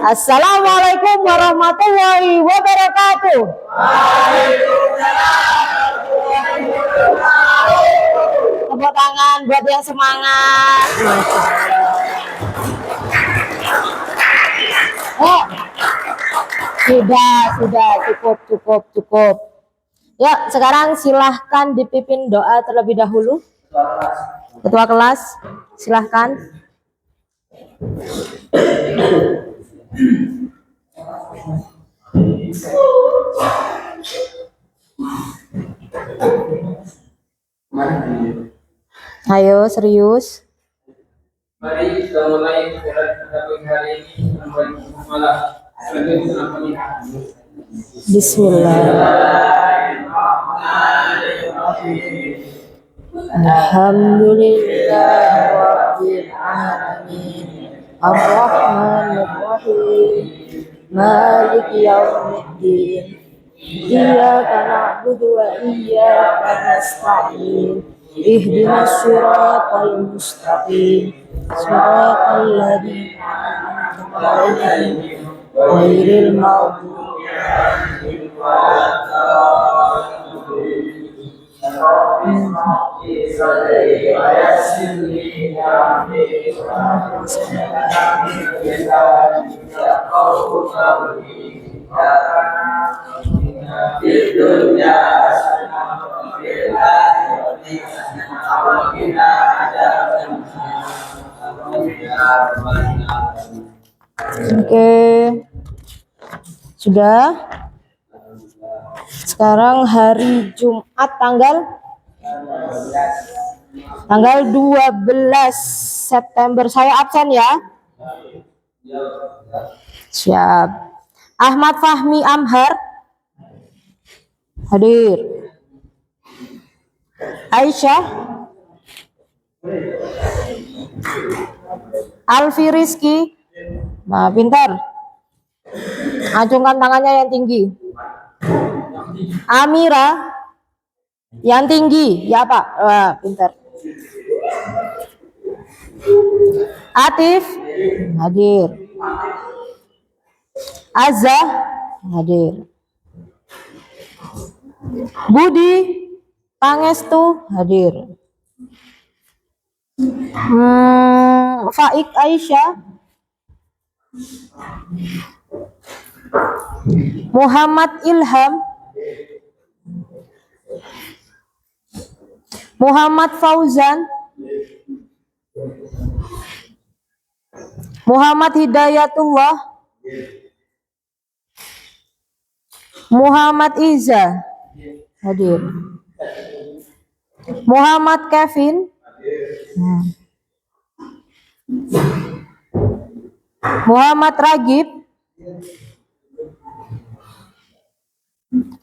Assalamualaikum warahmatullahi wabarakatuh. Tepuk tangan buat yang semangat. Oh, sudah cukup. Ya, sekarang silahkan dipimpin doa terlebih dahulu. Ketua kelas, silahkan. Ayo, serius. Mari kita mulai hari ini. Bismillahirrahmanirrahim. Alhamdulillahirabbil alamin. Arrahmanirrahim. Maliki yaumiddin. Iyyaka na'budu wa iyyaka nasta'in. Ihdinas siratal mustaqim. Siratal ladzina an'amta 'alaihim ghairil maghdubi 'alaihim Oke, sudah. Sekarang hari Jumat tanggal 12 September. Saya absen ya. Siap. Ahmad Fahmi Amhar hadir. Aisyah. Alfi Rizky. Nah, pintar. Acungkan tangannya yang tinggi. Amira yang tinggi, ya Pak. Wah, pintar. Atif hadir. Azza hadir. Budi Pangestu hadir. Faik Aisyah. Muhammad Ilham. Muhammad Fauzan. Muhammad Hidayatullah. Muhammad Iza hadir. Muhammad Kevin. Muhammad Ragib.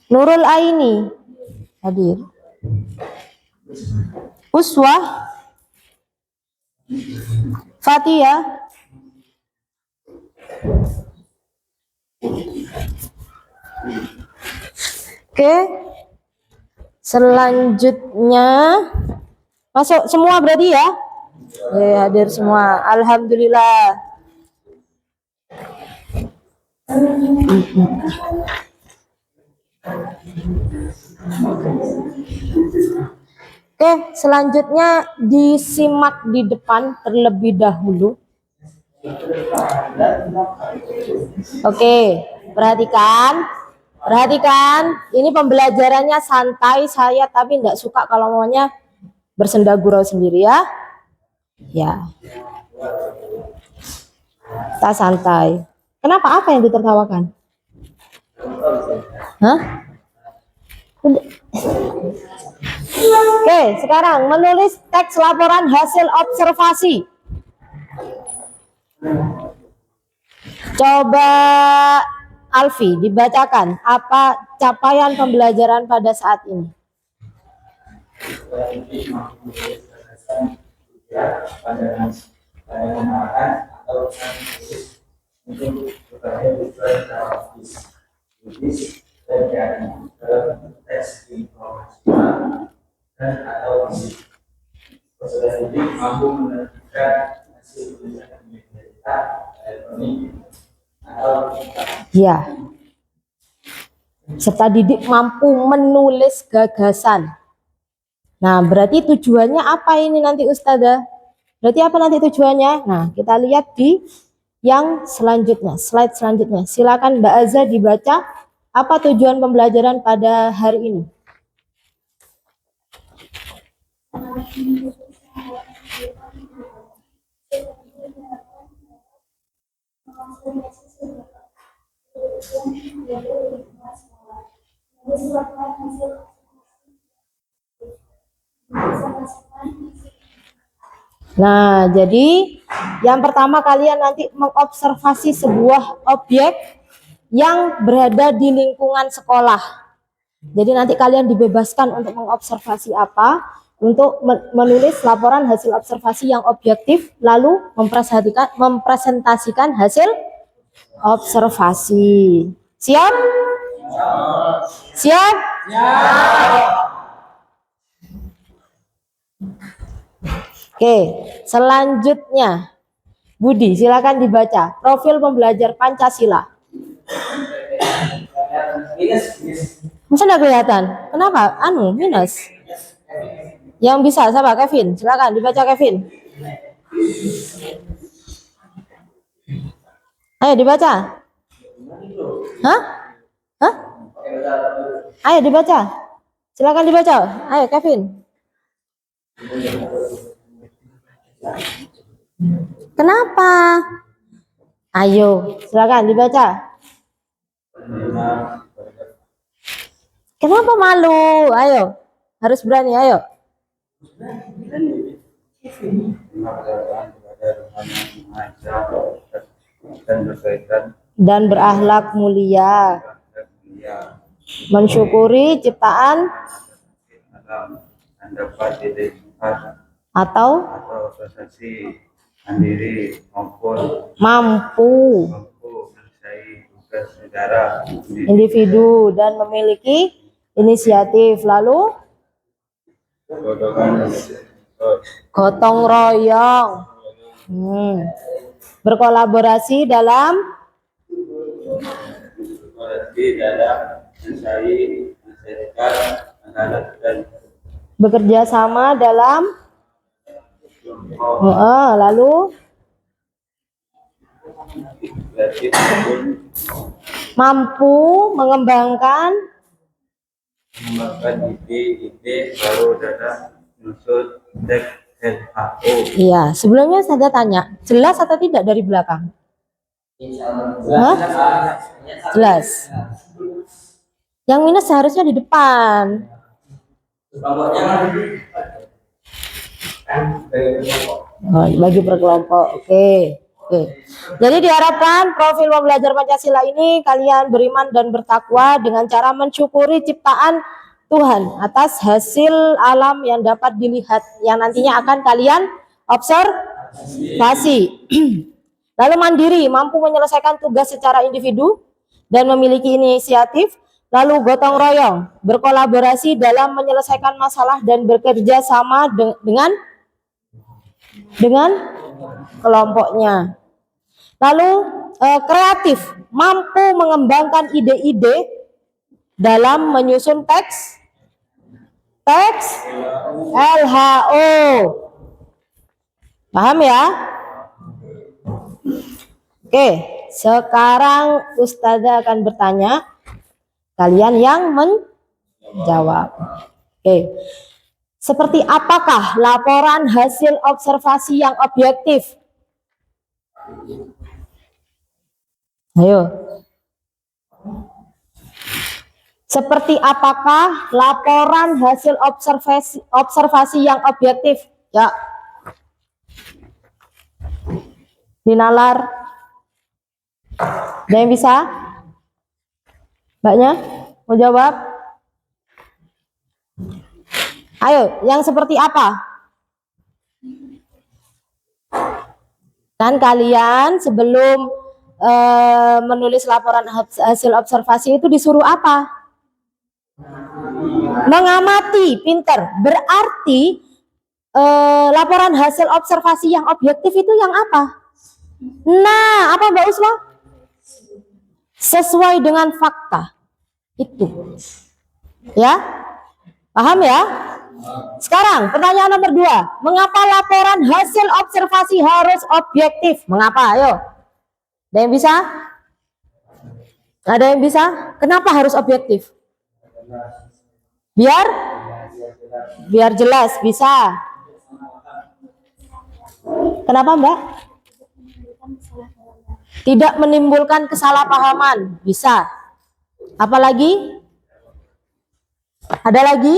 Nurul Aini hadir. Uswah. Fatia. Oke. Selanjutnya masuk semua berarti ya? Hadir semua. Alhamdulillah. Oke, selanjutnya disimak di depan terlebih dahulu. Oke, perhatikan. Ini pembelajarannya santai saya, tapi nggak suka kalau maunya bersenda gurau sendiri ya. Ya. Kita santai. Kenapa? Apa yang ditertawakan? Hah? Oke, sekarang menulis teks laporan hasil observasi. Coba Alfi dibacakan apa capaian pembelajaran pada saat ini. Jadi mampu menerjemahkan hasil tulisan kita elektronik atau Ya. Serta didik mampu menulis gagasan. Nah, berarti tujuannya apa ini nanti Ustazah? Berarti apa nanti tujuannya? Nah, kita lihat di yang selanjutnya, slide selanjutnya. Silakan Mbak Azza dibaca apa tujuan pembelajaran pada hari ini. Nah, jadi yang pertama kalian nanti mengobservasi sebuah objek yang berada di lingkungan sekolah. Jadi nanti kalian dibebaskan untuk mengobservasi apa, untuk menulis laporan hasil observasi yang objektif, lalu mempresentasikan hasil observasi. Siap? Siap? Oke, selanjutnya Budi, silakan dibaca profil pembelajar Pancasila. Masa nggak kelihatan? Kenapa? Minus. Yang bisa, siapa? Kevin, silakan dibaca Kevin. Ayo dibaca. Hah? Hah? Ayo dibaca. Silakan dibaca. Ayo Kevin. Kenapa? Ayo, silakan dibaca. Kenapa malu? Ayo, harus berani. Ayo. Dan berakhlak mulia. Mensyukuri ciptaan atau prestasi mandiri maupun mampu menyelesaikan tugas negara individu dan memiliki inisiatif, lalu gotong royong, berkolaborasi dalam menyelesaikan anak dan bekerja sama dalam lalu mampu mengembangkan ide baru dalam menyusun teks WHO. Iya, sebelumnya saya tanya, jelas atau tidak dari belakang? Hah? Jelas. Yang minus seharusnya di depan. Bagi per kelompok. Oke. Jadi diharapkan profil pembelajar Pancasila ini kalian beriman dan bertakwa dengan cara mensyukuri ciptaan Tuhan atas hasil alam yang dapat dilihat, yang nantinya akan kalian observasi. Lalu mandiri, mampu menyelesaikan tugas secara individu dan memiliki inisiatif. Lalu gotong royong, berkolaborasi dalam menyelesaikan masalah dan bekerja sama dengan kelompoknya. Lalu kreatif, mampu mengembangkan ide-ide dalam menyusun teks LHO. Paham ya? Oke, sekarang Ustazah akan bertanya, kalian yang menjawab. Oke. Seperti apakah laporan hasil observasi yang objektif? Ayo. Seperti apakah laporan hasil observasi yang objektif? Ya. Dinalar. Ada yang bisa? Mbaknya mau jawab? Ayo, yang seperti apa? Kan kalian sebelum menulis laporan hasil observasi itu disuruh apa? Mengamati, pinter. Berarti laporan hasil observasi yang objektif itu yang apa? Nah, apa Mbak Usma? Sesuai dengan fakta. Itu. Ya? Paham ya? Sekarang pertanyaan nomor 2. Mengapa laporan hasil observasi harus objektif? Mengapa? Ayo. Ada yang bisa? Ada yang bisa? Kenapa harus objektif? Biar jelas, bisa. Kenapa Mbak? Tidak menimbulkan kesalahpahaman, bisa. Apalagi? Ada lagi?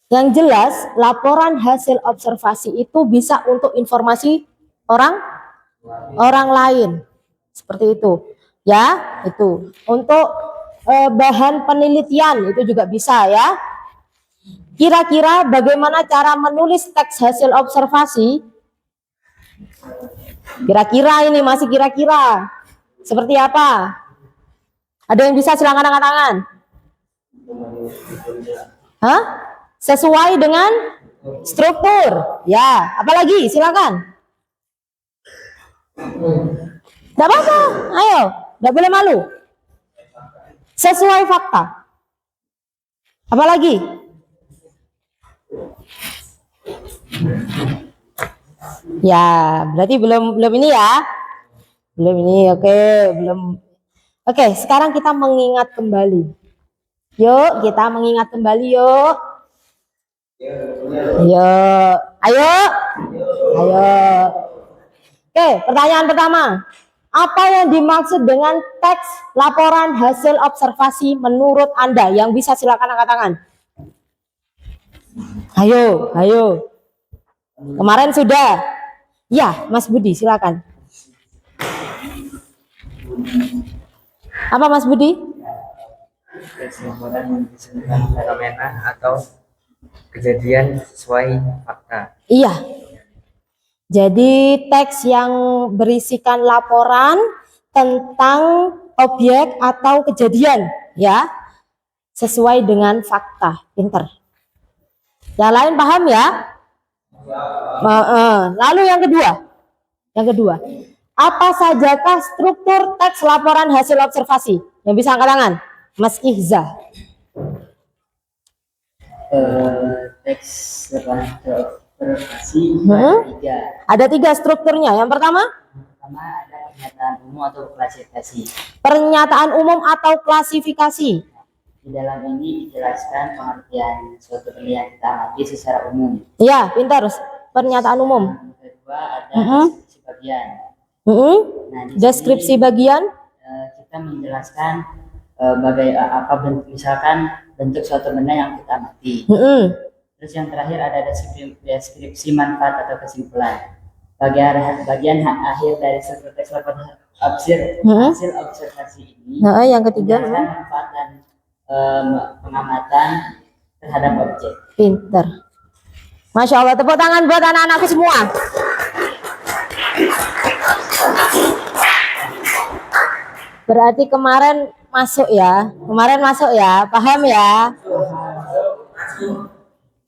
Yang jelas, laporan hasil observasi itu bisa untuk informasi orang lain. Seperti itu. Ya, itu. Untuk bahan penelitian itu juga bisa ya. Kira-kira bagaimana cara menulis teks hasil observasi? Kira-kira ini masih kira-kira. Seperti apa? Ada yang bisa silakan angkat tangan. Hah? Sesuai dengan struktur. Ya, apalagi silakan. Tidak apa-apa, ayo, tidak boleh malu. Sesuai fakta. Apalagi? Ya, berarti belum ini ya. Belum ini, oke, belum. Oke, sekarang kita mengingat kembali. Yuk, kita mengingat kembali yuk. Yuk, ayo. Oke, pertanyaan pertama. Apa yang dimaksud dengan teks laporan hasil observasi menurut Anda? Yang bisa silakan angkat tangan. Ayo. Kemarin sudah. Ya, Mas Budi, silakan. Apa Mas Budi? Teks laporan yang disebutkan fenomena atau kejadian sesuai fakta. Iya. Jadi teks yang berisikan laporan tentang objek atau kejadian, ya, sesuai dengan fakta. Pinter. Yang lain paham ya? Lalu yang kedua, apa sajakah struktur teks laporan hasil observasi? Yang bisa angkat tangan, Mas Ihza. Teks laporan observasi Ada 3 strukturnya. Yang pertama ada pernyataan umum atau klasifikasi. Pernyataan umum atau klasifikasi. Di dalam ini dijelaskan pengertian suatu benda yang kita amati secara umum. Iya, pintar. Pernyataan umum. Yang kedua ada deskripsi bagian. Nah, di Deskripsi sini, bagian. Kita menjelaskan misalkan bentuk suatu benda yang kita amati. Terus yang terakhir ada deskripsi manfaat atau kesimpulan. Bagian akhir dari struktur teks laporan hasil observasi ini. Yang ketiga, menjelaskan manfaat dan pengamatan terhadap objek. pinter. Masya Allah, tepuk tangan buat anak-anakku semua. Berarti kemarin masuk ya, paham ya?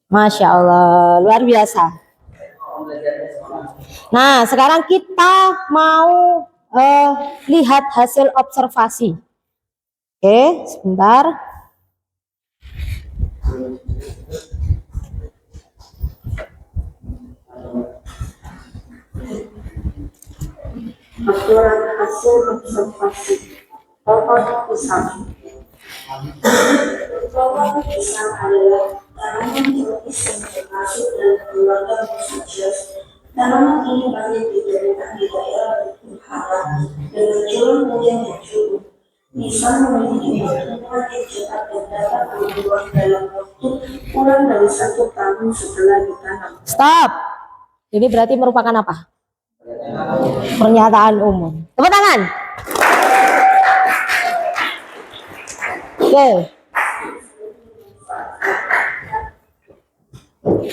Masya Allah, luar biasa. Nah, sekarang kita mau lihat hasil observasi. Oke, sebentar. Laporan hasil observasi pohon pisang. Pohon pisang adalah tanaman tropis yang termasuk dalam keluarga Musciaceae. Tanaman ini banyak ditemukan di daerah Utara dengan curah hujan yang cukup. Pisang memiliki pertumbuhan yang cepat dan dapat berbuah dalam waktu kurang dari 1 tahun setelah ditanam. Stop. Ini berarti merupakan apa? Pernyataan umum. Tepuk tangan. Oke.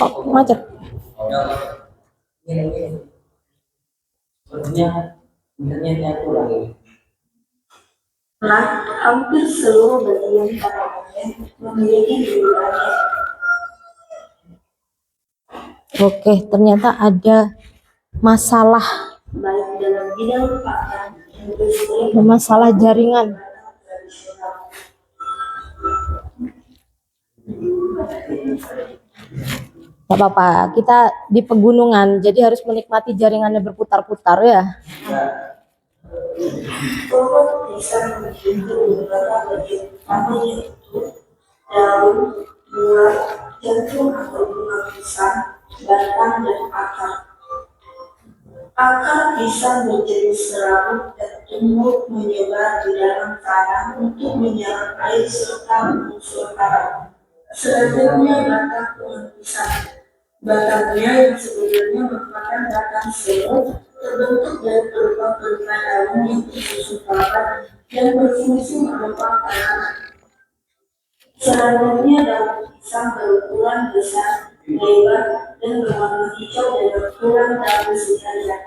Kok macet? Hampir seluruh bagian tanamannya memiliki wilayah Oke, ternyata ada masalah baik dalam bidang fakta, industri, masalah jaringan. tradisional. Gak apa-apa, kita di pegunungan, jadi harus menikmati jaringannya berputar-putar ya. Pohon bisa memiliki beberapa bagian utama yaitu daun, buah, jantung atau bunga pisang, batang, dan akar. Akar bisa menjadi serabut dan tumbuh menyebar di dalam tanah untuk menyerap air serta mengusur karang. Selanjutnya batang pohon pisang. Batangnya yang sebenarnya merupakan batang semu terbentuk dari pelupa-pelupa daun yang tersusun rapat dan berfungsi menopang tanaman. Selanjutnya daun pisang berukuran besar, lebar, dan berwarna hijau dengan tulang daun sejajar.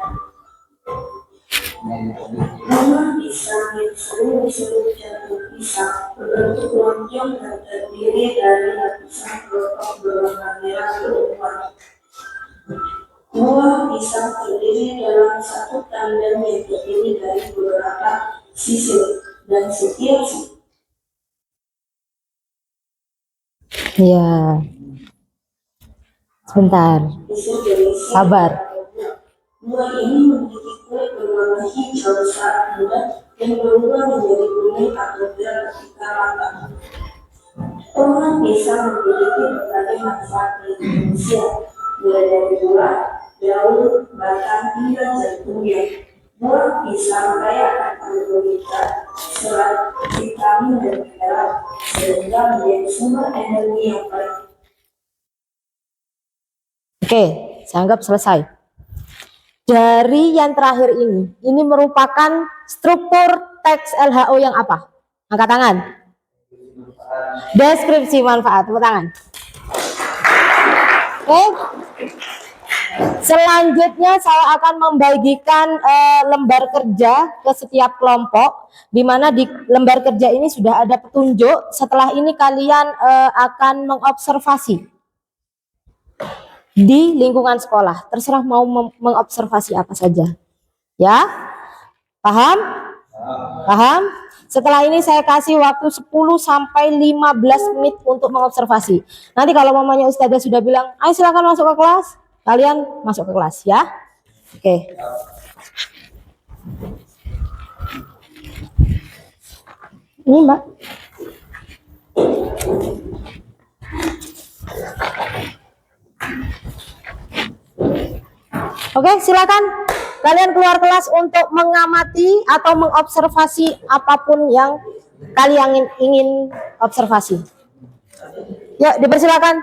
Bunga pisang yang sering disebut jantung pisang berbentuk lonjong dan terdiri dari lapisan kelopak berwarna merah keluar. Buah pisang terdiri dalam satu tandem yang terdiri dari beberapa sisi dan setiap Ya, sebentar, sisi dari sabar. buah ini memiliki kulit berwarna hijau saat muda dan berubah menjadi kuning atau merah ketika matang. Pohon pisang memiliki berbagai manfaat bagi manusia, mulai dari buah, daun, batang, hingga jantungnya. Buah pisang kaya akan karbohidrat, serat, vitamin, dan mineral, sehingga menjadi sumber energi yang baik. Oke, saya anggap selesai. Dari yang terakhir ini merupakan struktur teks LHO yang apa? Angkat tangan. Deskripsi manfaat, tepuk tangan. Oke. Selanjutnya saya akan membagikan lembar kerja ke setiap kelompok, di mana di lembar kerja ini sudah ada petunjuk. Setelah ini kalian akan mengobservasi di lingkungan sekolah. Terserah mau mengobservasi apa saja. Ya? Paham? Paham? Setelah ini saya kasih waktu 10 sampai 15 menit untuk mengobservasi. Nanti kalau mamanya Ustazah sudah bilang, ayo silakan masuk ke kelas, kalian masuk ke kelas ya. Oke. Ini Mbak. Oke, silakan kalian keluar kelas untuk mengamati atau mengobservasi apapun yang kalian ingin observasi. Yuk, dipersilakan.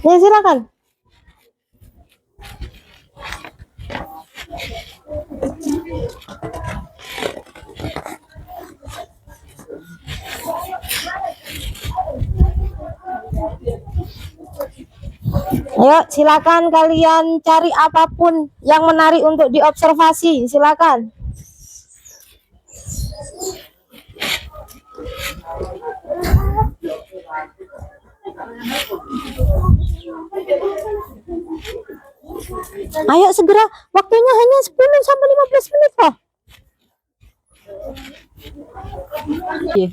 Ya, silakan. Ayo, silakan kalian cari apapun yang menarik untuk diobservasi, silakan. Ayo segera, waktunya hanya 10 sampai 15 menit kok. Oke.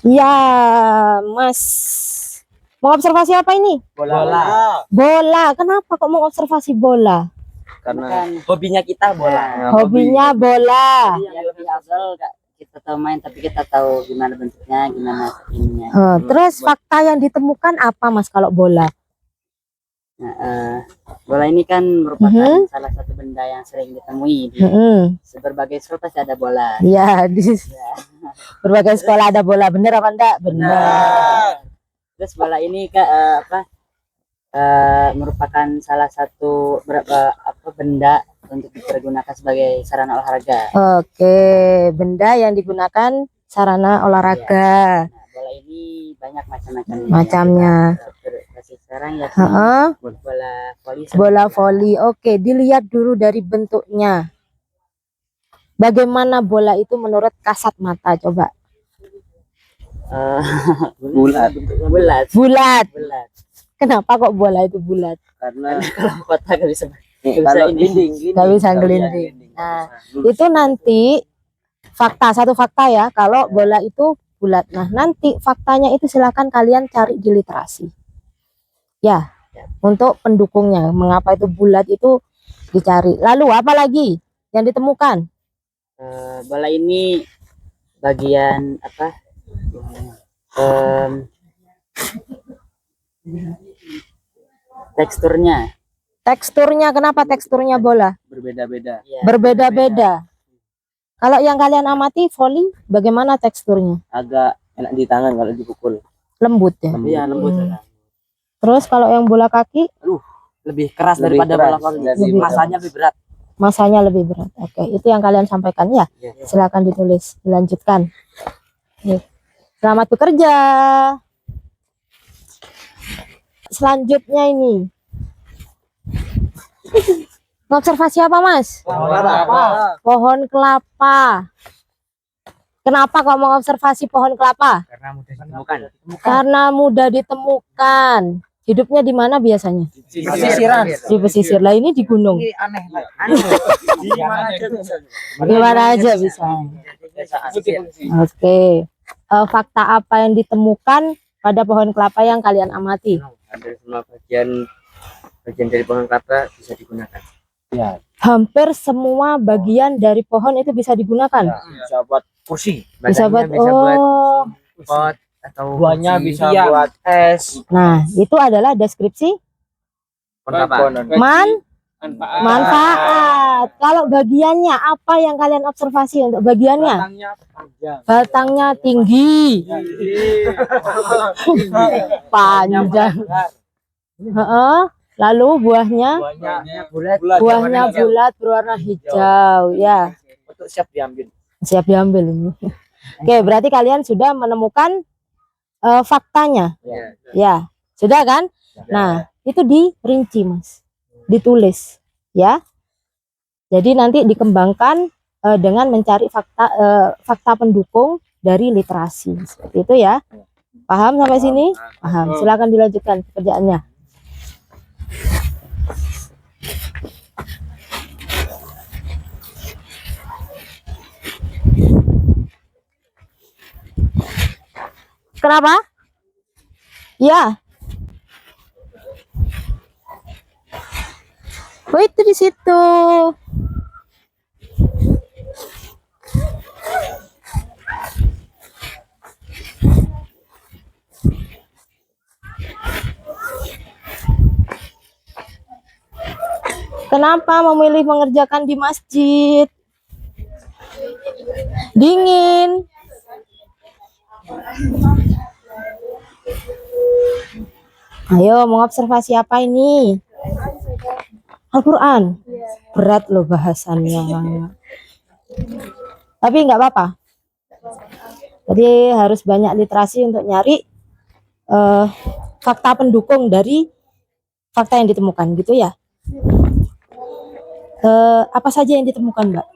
Ya, Mas. Mau observasi apa ini? Bola. Bola. Kenapa kok mau observasi bola? Karena hobinya kita bola. Hobinya bola. Yang lebih afdal Kak, kita tahu main tapi kita tahu gimana bentuknya, gimana ininya. Terus fakta yang ditemukan apa Mas kalau bola? Nah, bola ini kan merupakan salah satu benda yang sering ditemui di berbagai sekolah pasti ada bola. Ya, di berbagai sekolah ada bola. Bener apa enggak? Benar. Terus bola ini Kak, merupakan salah satu benda untuk dipergunakan sebagai sarana olahraga. Oke, benda yang digunakan sarana olahraga. Nah, bola ini banyak macam-macamnya. Macamnya. Versi sekarang ya bola voli. Bola voli. Oke, dilihat dulu dari bentuknya. Bagaimana bola itu menurut kasat mata? Coba. Bulat. Bulat. Kenapa kok bola itu bulat? Karena Kalau kota gak bisa kalau ini. Gak bisa gelinding. Nah, itu nanti satu fakta ya, kalau bola itu bulat. Nah, nanti faktanya itu silakan kalian cari di literasi. Ya, untuk pendukungnya, mengapa itu bulat itu dicari. Lalu apa lagi yang ditemukan? Bola ini bagian apa? Teksturnya Kenapa teksturnya bola? berbeda-beda. ya, Berbeda-beda. Kalau yang kalian amati voli, bagaimana teksturnya? Agak enak di tangan kalau dipukul. Lembut ya. Iya, lembut. Terus kalau yang bola kaki, Lebih keras Lebih daripada keras bola voli. dari Masanya lebih berat. masanya lebih berat. Oke, itu yang kalian sampaikan ya. Silakan ditulis, dilanjutkan. Oke. Selamat bekerja. Selanjutnya ini. Observasi apa, Mas? Pohon kelapa. Kenapa kok mengobservasi pohon kelapa? Karena mudah ditemukan. Karena mudah ditemukan. Hidupnya di mana biasanya? Pesisiran. Di pesisir. Lah ini di gunung. Aneh. Aneh. Di mana aja bisa. Oke. Fakta apa yang ditemukan pada pohon kelapa yang kalian amati? Ada semua bagian dari pohon kelapa bisa digunakan. Ya, Hampir semua bagian dari pohon itu bisa digunakan. bisa buat kursi. Bisa buat Pot atau buahnya bisa buat es. Nah, itu adalah deskripsi manfaat. Kalau bagiannya apa yang kalian observasi untuk bagiannya? Batangnya tinggi. Panjang. Lalu buahnya bulat berwarna hijau ya. Untuk siap diambil. Siap diambil ini. Oke, berarti kalian sudah menemukan faktanya. Ya, sudah kan? Nah, itu dirinci, Mas. Ditulis, ya. Jadi nanti dikembangkan dengan mencari fakta pendukung dari literasi. Seperti itu ya. Paham sampai sini? Paham. Silakan dilanjutkan pekerjaannya. Kenapa? Ya. Oh, itu di situ. Kenapa memilih mengerjakan di masjid? Dingin. Ayo, mengobservasi apa ini? Al-Quran. Berat loh bahasannya. Tapi nggak apa-apa. Jadi harus banyak literasi untuk nyari fakta pendukung dari fakta yang ditemukan gitu ya. Apa saja yang ditemukan, Mbak?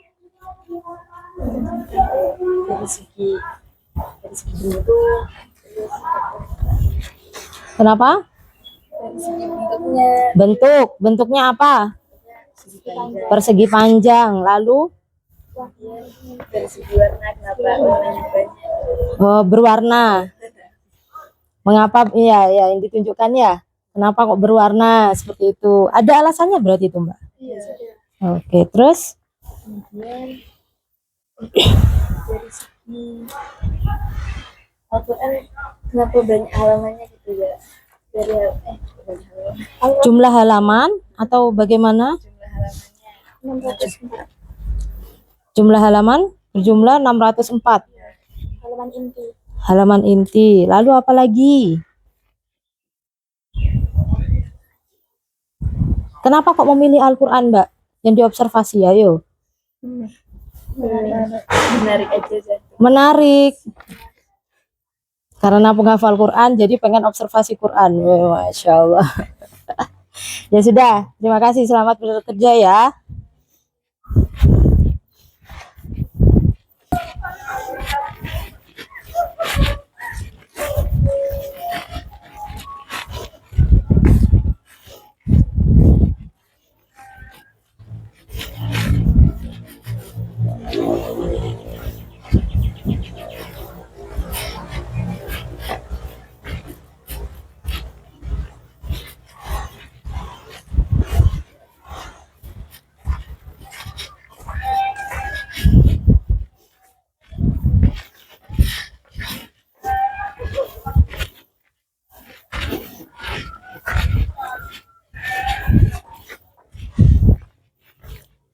Dari segi bentuk, Kenapa? dari segi bentuknya, Bentuknya apa? segi panjang, Persegi panjang. Lalu dari segi warna, kenapa warnanya banyak? berwarna. Mengapa? Iya, ya yang ditunjukkan ya. Kenapa kok berwarna seperti itu? Ada alasannya berarti itu, Mbak. Iya. Oke, terus Kemudian dari segi Al-Quran, kenapa banyak halamannya gitu ya? Dari banyak halaman. jumlah halaman atau bagaimana? Jumlah halamannya 604. Jumlah halaman berjumlah 604. Halaman inti. Halaman inti. Lalu apa lagi? Kenapa kok memilih Al-Quran, Mbak? Yang diobservasi, ayo. Menarik aja Zat. Menarik. Karena penghafal Quran, jadi pengen observasi Quran. Wah, Masya Allah. Ya sudah, terima kasih. Selamat bekerja ya.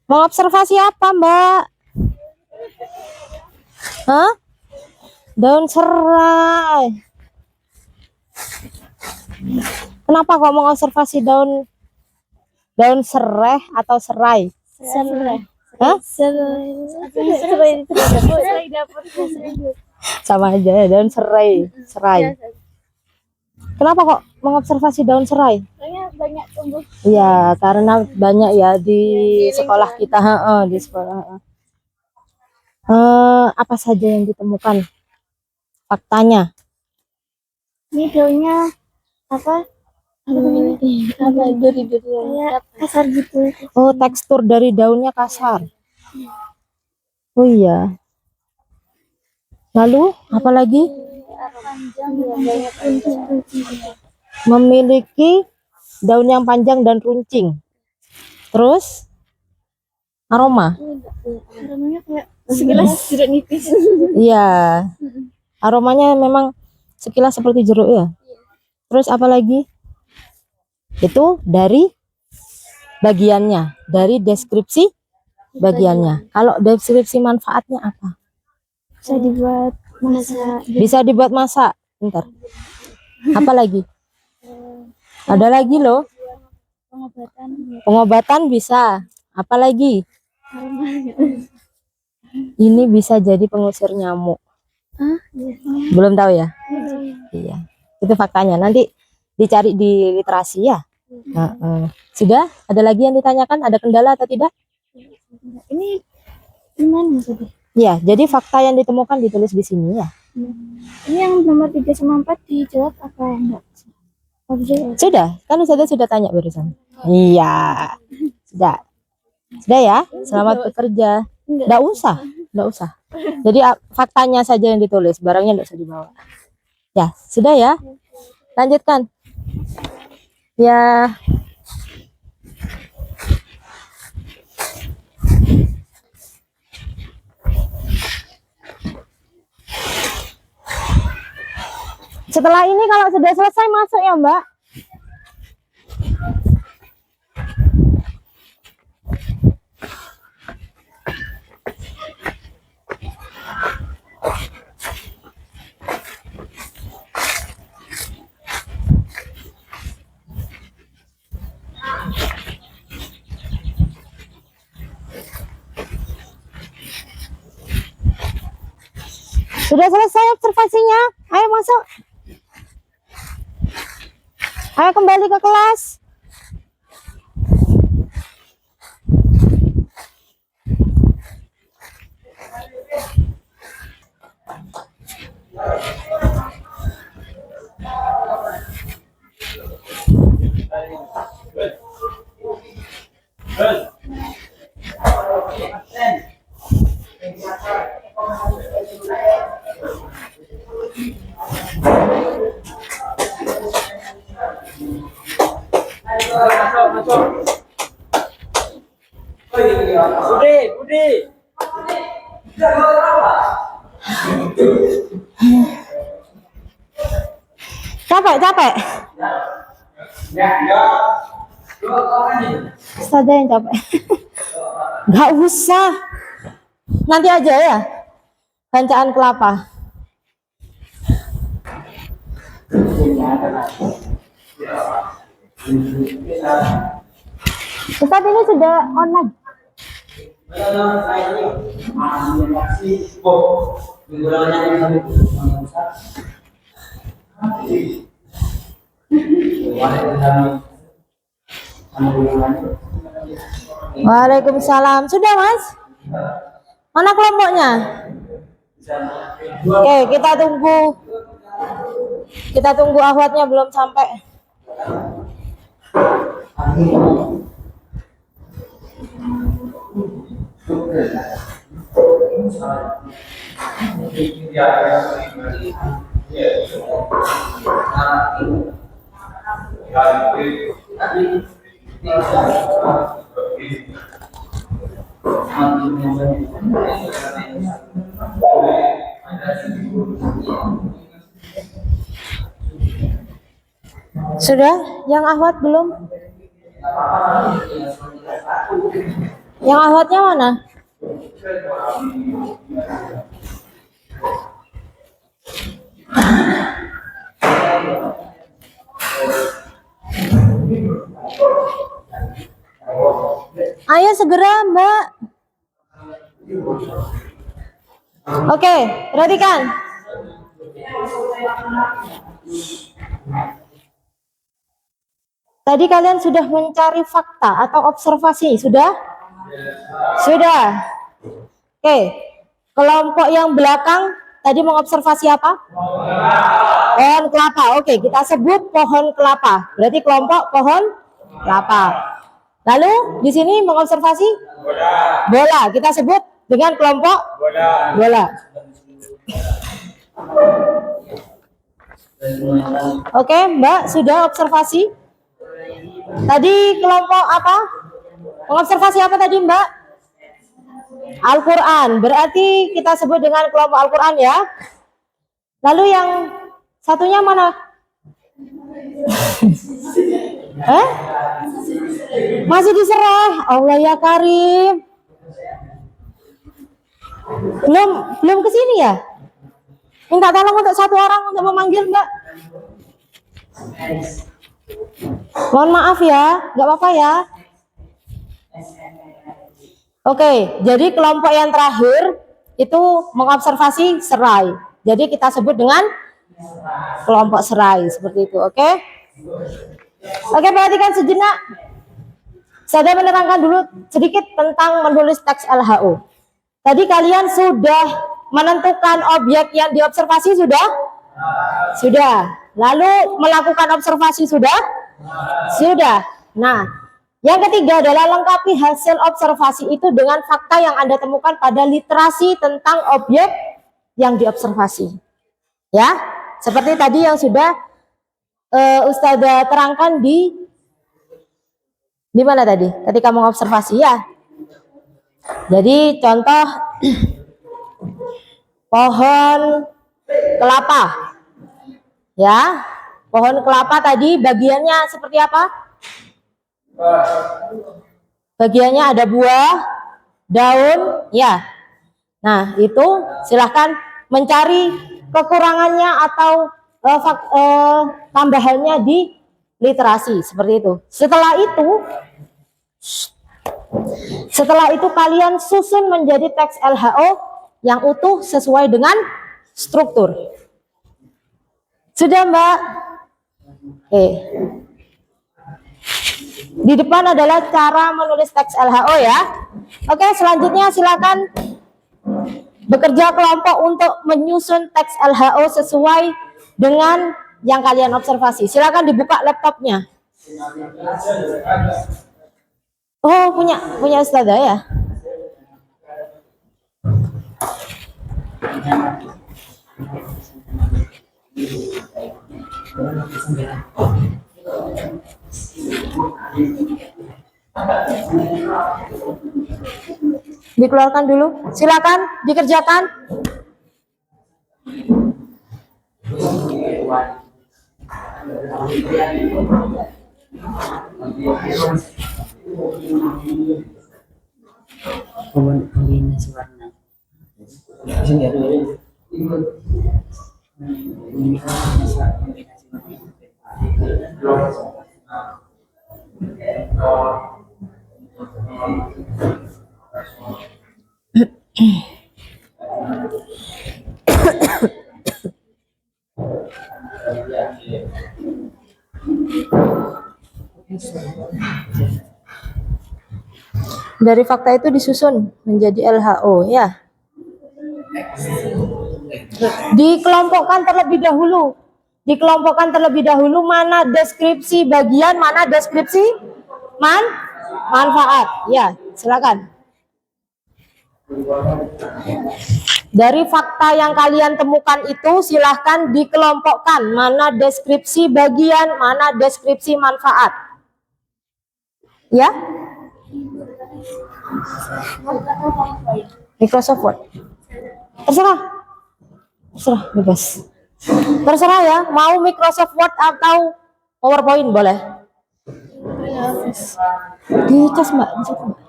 Mau observasi apa, Mbak? Hah? Daun serai. Kenapa kok mau observasi daun serai atau serai? Serai. Hah? Serai dapur. Sama aja ya, daun serai. Kenapa kok mengobservasi daun serai? Soalnya banyak tumbuh. Iya, karena banyak ya di sekolah kita, di sekolah. Apa saja yang ditemukan? Faktanya. Ini daunnya apa? Duri-duri kayak kasar gitu. Oh, tekstur dari daunnya kasar. Oh iya. Lalu apa lagi? Panjang banyak runcing. Memiliki daun yang panjang dan runcing. Terus aroma. Aromanya kayak sekilas jeruk nipis. Iya. Aromanya memang sekilas seperti jeruk ya. Terus apa lagi? Itu dari bagiannya, dari deskripsi bagiannya. Kalau deskripsi manfaatnya apa? Bisa dibuat masak. Bisa dibuat masak. Bentar. Apa lagi? Ada lagi loh. Pengobatan. Pengobatan bisa. Apa lagi? Ini bisa jadi pengusir nyamuk. Belum tahu ya? Iya. Itu faktanya. Nanti dicari di literasi ya. Sudah? Ada lagi yang ditanyakan? Ada kendala atau tidak? Ini gimana tadi? Ya, jadi fakta yang ditemukan ditulis di sini ya. Ini yang nomor 3 sama 4 dijawab apa enggak? Sudah, kan Ustazah sudah tanya barusan. Iya. Sudah. Sudah ya? Selamat bekerja. Enggak usah. Jadi faktanya saja yang ditulis, barangnya enggak usah dibawa. Ya, sudah ya. Lanjutkan. Ya. Setelah ini kalau sudah selesai masuk ya, Mbak. Sudah selesai observasinya? Ayo masuk. Ayo kembali ke kelas. Capek. Ustazah yang capek. Gak usah. Nanti aja ya. Bacaan kelapa. Ustaz ini sudah online. Waalaikumsalam. Sudah, Mas? Mana kelompoknya? Oke, kita tunggu. Kita tunggu ahwatnya belum sampai. Sudah? Yang ahwat belum? Yang ahwatnya mana? Ayo segera, Mbak. Oke, perhatikan. Tadi kalian sudah mencari fakta atau observasi, sudah? Sudah. Oke, kelompok yang belakang tadi mengobservasi apa? Pohon kelapa. Oke, kita sebut pohon kelapa. Berarti kelompok pohon kelapa. Lalu di sini mengobservasi bola. Kita sebut dengan kelompok bola. Oke, Mbak, sudah observasi? Tadi kelompok apa? Mengobservasi apa tadi, Mbak? Al-Quran. Berarti kita sebut dengan kelompok Al-Quran ya. Lalu yang satunya mana? Masih diserah. Allah ya Karim. Belum ke sini ya? Minta tolong untuk satu orang untuk memanggil, Mbak. Mohon maaf ya, nggak apa-apa ya. Oke, jadi kelompok yang terakhir itu mengobservasi serai. Jadi kita sebut dengan kelompok serai seperti itu, oke? Oke, perhatikan sejenak. Saya menerangkan dulu sedikit tentang menulis teks LHO. Tadi kalian sudah menentukan objek yang diobservasi sudah? Sudah. Lalu melakukan observasi sudah? Sudah. Nah, yang ketiga adalah lengkapi hasil observasi itu dengan fakta yang Anda temukan pada literasi tentang objek yang diobservasi. Ya, seperti tadi yang sudah Ustazah terangkan di mana tadi? Ketika mengobservasi ya. Jadi contoh pohon kelapa. Ya, pohon kelapa tadi bagiannya seperti apa? Bagiannya ada buah, daun, ya. Nah, itu silahkan mencari kekurangannya atau tambahannya di literasi seperti itu. Setelah itu kalian susun menjadi teks LHO yang utuh sesuai dengan struktur. Sudah, Mbak? Oke. Di depan adalah cara menulis teks LHO ya. Oke, selanjutnya silakan bekerja kelompok untuk menyusun teks LHO sesuai dengan yang kalian observasi. Silakan dibuka laptopnya. Oh, punya Ustazah ya? Dikeluarkan dulu. Silakan dikerjakan. Kombinasi warna. Dari fakta itu disusun menjadi LHO ya. Dikelompokkan terlebih dahulu. Dikelompokkan terlebih dahulu mana deskripsi bagian, mana deskripsi manfaat. Ya, silakan. Dari fakta yang kalian temukan itu silahkan dikelompokkan mana deskripsi bagian, mana deskripsi manfaat. Ya? Microsoft Word. Terserah. Terserah, bebas. Terserah ya, mau Microsoft Word atau PowerPoint boleh. Di cas Mbak, di situ, Mbak.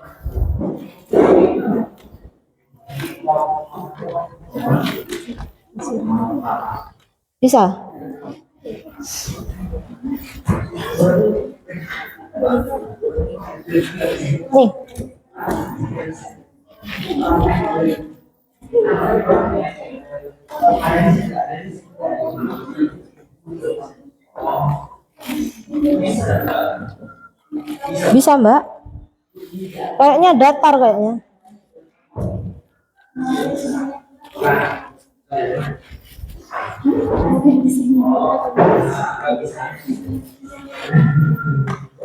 Bisa? Nih. Bisa Mbak? Kayaknya datar kayaknya.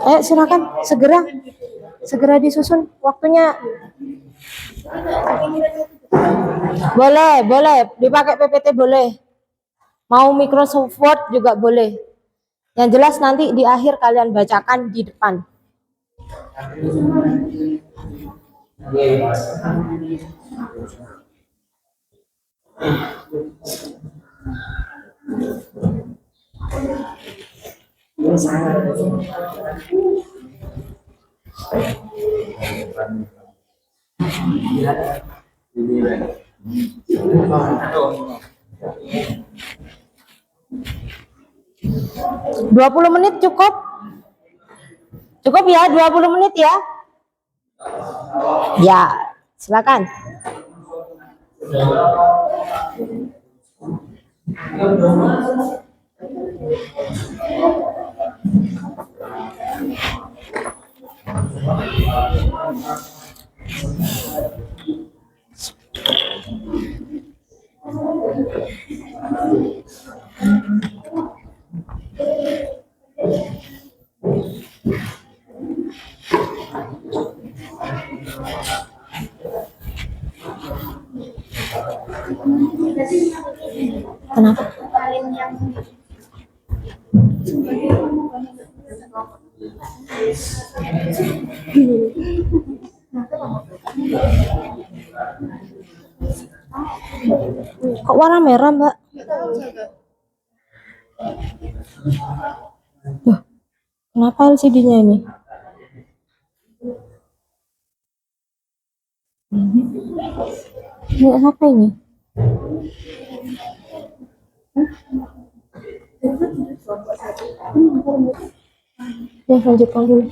Ayo silakan segera disusun waktunya. Boleh dipakai PPT boleh. Mau Microsoft Word juga boleh. Yang jelas nanti di akhir kalian bacakan di depan. Dua 20 menit cukup? Cukup ya, 20 menit ya? Ya, silakan. Kenapa? Kok warna merah, Mbak? Loh, kenapa LCD-nya ini? Ini apa ini? Ya, lanjutkan dulu.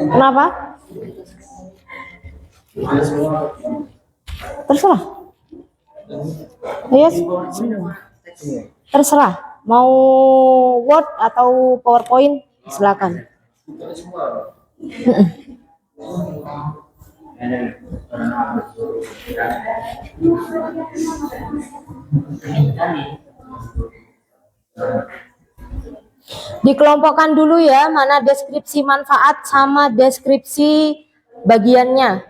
Kenapa? Terserah. Yes. Terserah. Mau Word atau PowerPoint, silakan. Dikelompokkan dulu ya, mana deskripsi manfaat sama deskripsi bagiannya.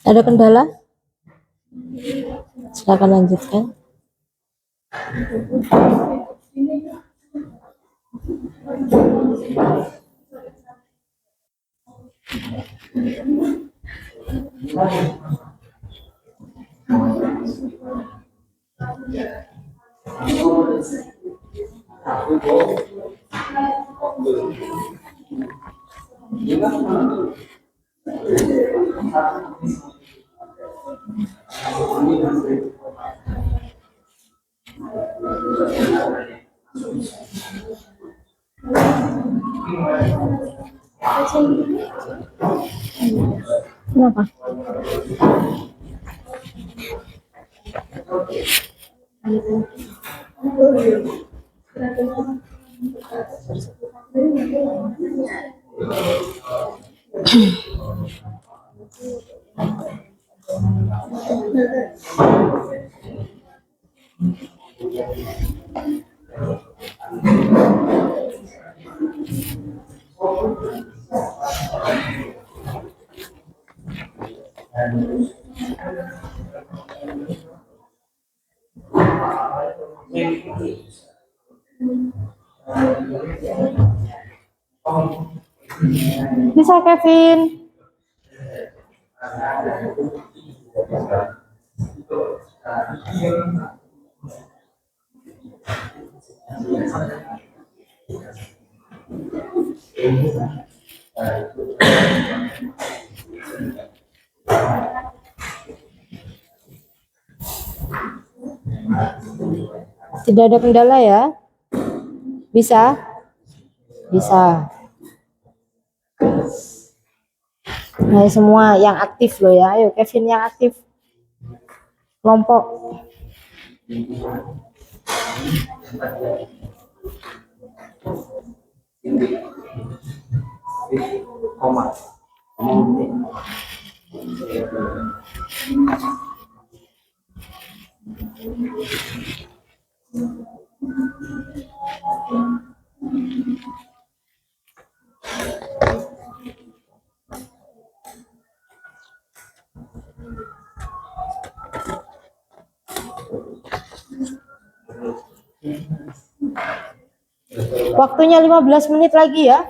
Ada kendala? Silakan lanjutkan. Kenapa? Bisa Kevin. Tidak ada kendala ya? Bisa? Bisa. Nah, semua yang aktif loh ya. Ayo Kevin yang aktif. Kelompok. Waktunya 15 menit lagi ya.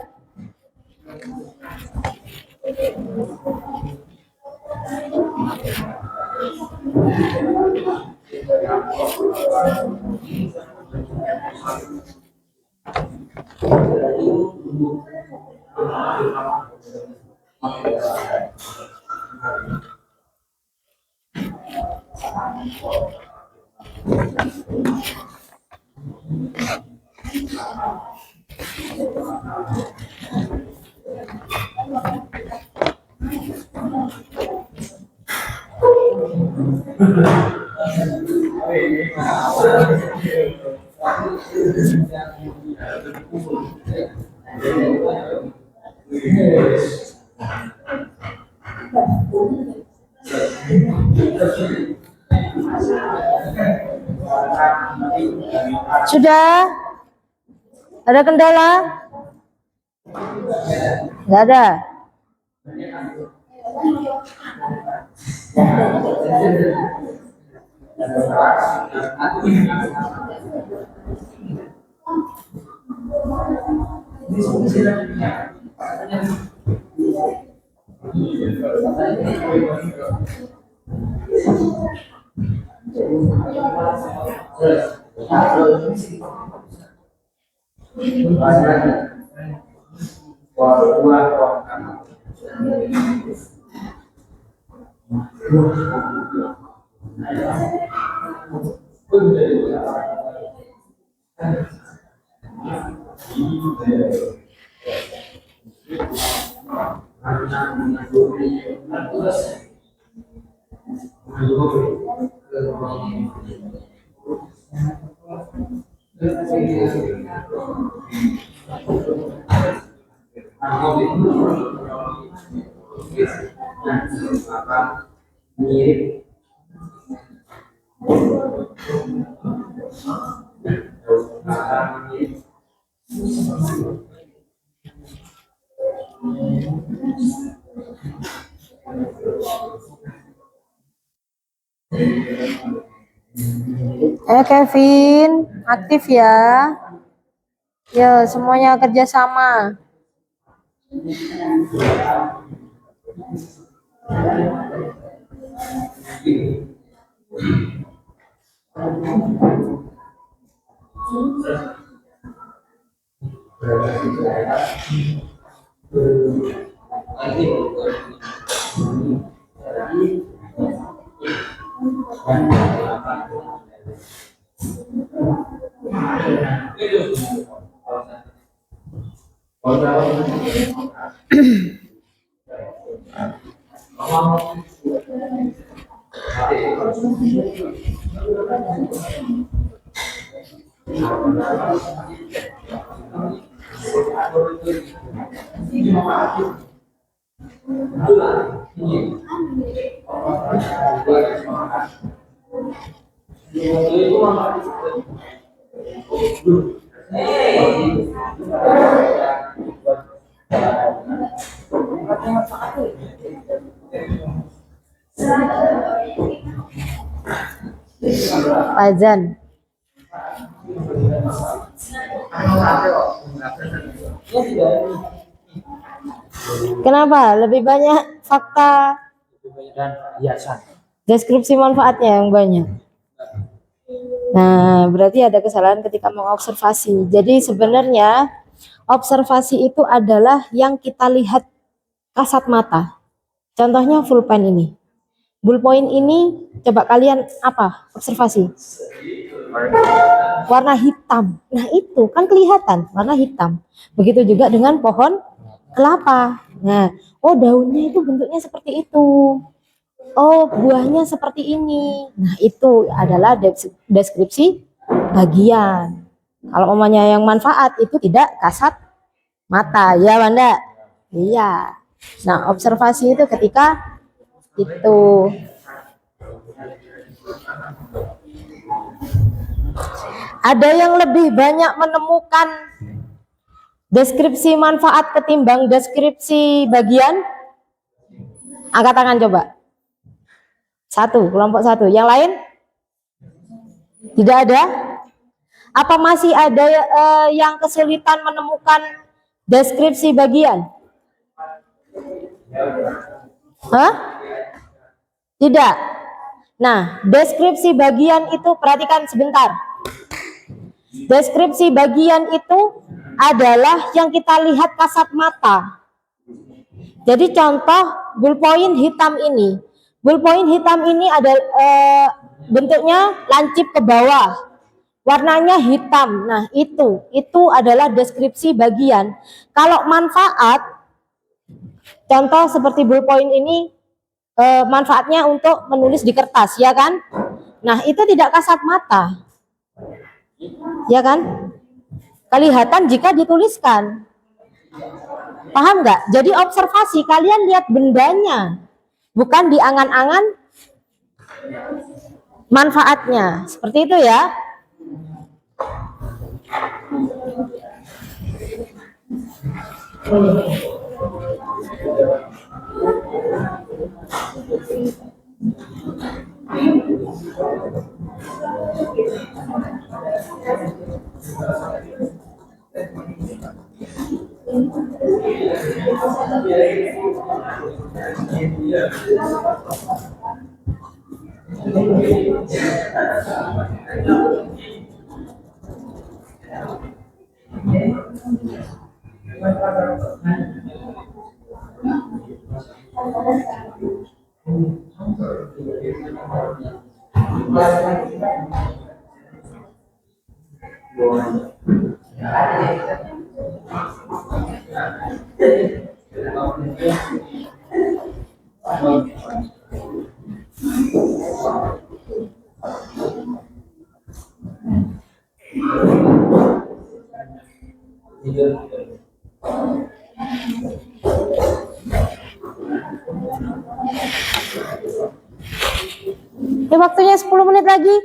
Sudah? Ada kendala? Nggak ada. Kevin, aktif ya. Ya, semuanya kerjasama. Azan. Kenapa? Lebih banyak fakta dan hiasan. deskripsi manfaatnya yang banyak. Nah, berarti ada kesalahan ketika mengobservasi. Jadi sebenarnya observasi itu adalah yang kita lihat kasat mata. Contohnya pulpen ini. Ballpoint ini coba kalian apa? Observasi. Warna hitam. Nah, itu kan kelihatan warna hitam. Begitu juga dengan pohon kelapa. Nah, oh daunnya itu bentuknya seperti itu. Oh, buahnya seperti ini. Nah, itu adalah deskripsi bagian. Kalau umumnya yang manfaat itu tidak kasat mata, ya Wanda? Iya. Nah, observasi itu ketika itu. Ada yang lebih banyak menemukan deskripsi manfaat ketimbang deskripsi bagian? Angkat tangan coba. Satu, kelompok satu. Yang lain? Tidak ada? Apa masih ada yang kesulitan menemukan deskripsi bagian? Hah? Tidak. Nah, deskripsi bagian itu perhatikan sebentar. Deskripsi bagian itu adalah yang kita lihat kasat mata. Jadi contoh ballpoint hitam ini. Ballpoint hitam ini ada bentuknya lancip ke bawah. Warnanya hitam. Nah, itu adalah deskripsi bagian. Kalau manfaat, contoh seperti ballpoint ini manfaatnya untuk menulis di kertas, ya kan? Nah, itu tidak kasat mata. Ya kan? Kelihatan jika dituliskan. Paham nggak? Jadi observasi, kalian lihat bendanya, bukan di angan-angan manfaatnya. Seperti itu ya. Ini waktunya 10 menit lagi.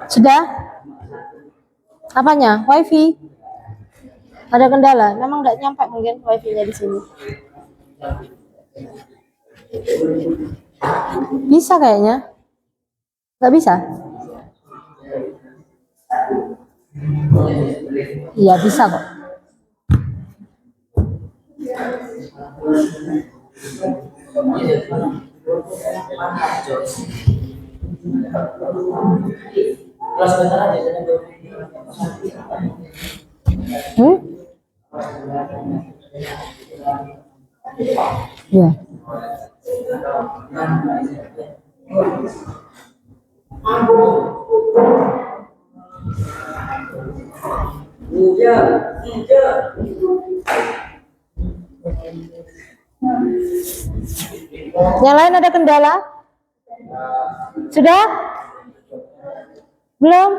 Sudah? Apanya? Wifi? Ada kendala? Memang nggak nyampe mungkin wifi-nya di sini. Bisa kayaknya? Nggak bisa? Iya bisa kok. Ya. Yang lain ada kendala? Sudah? Belum?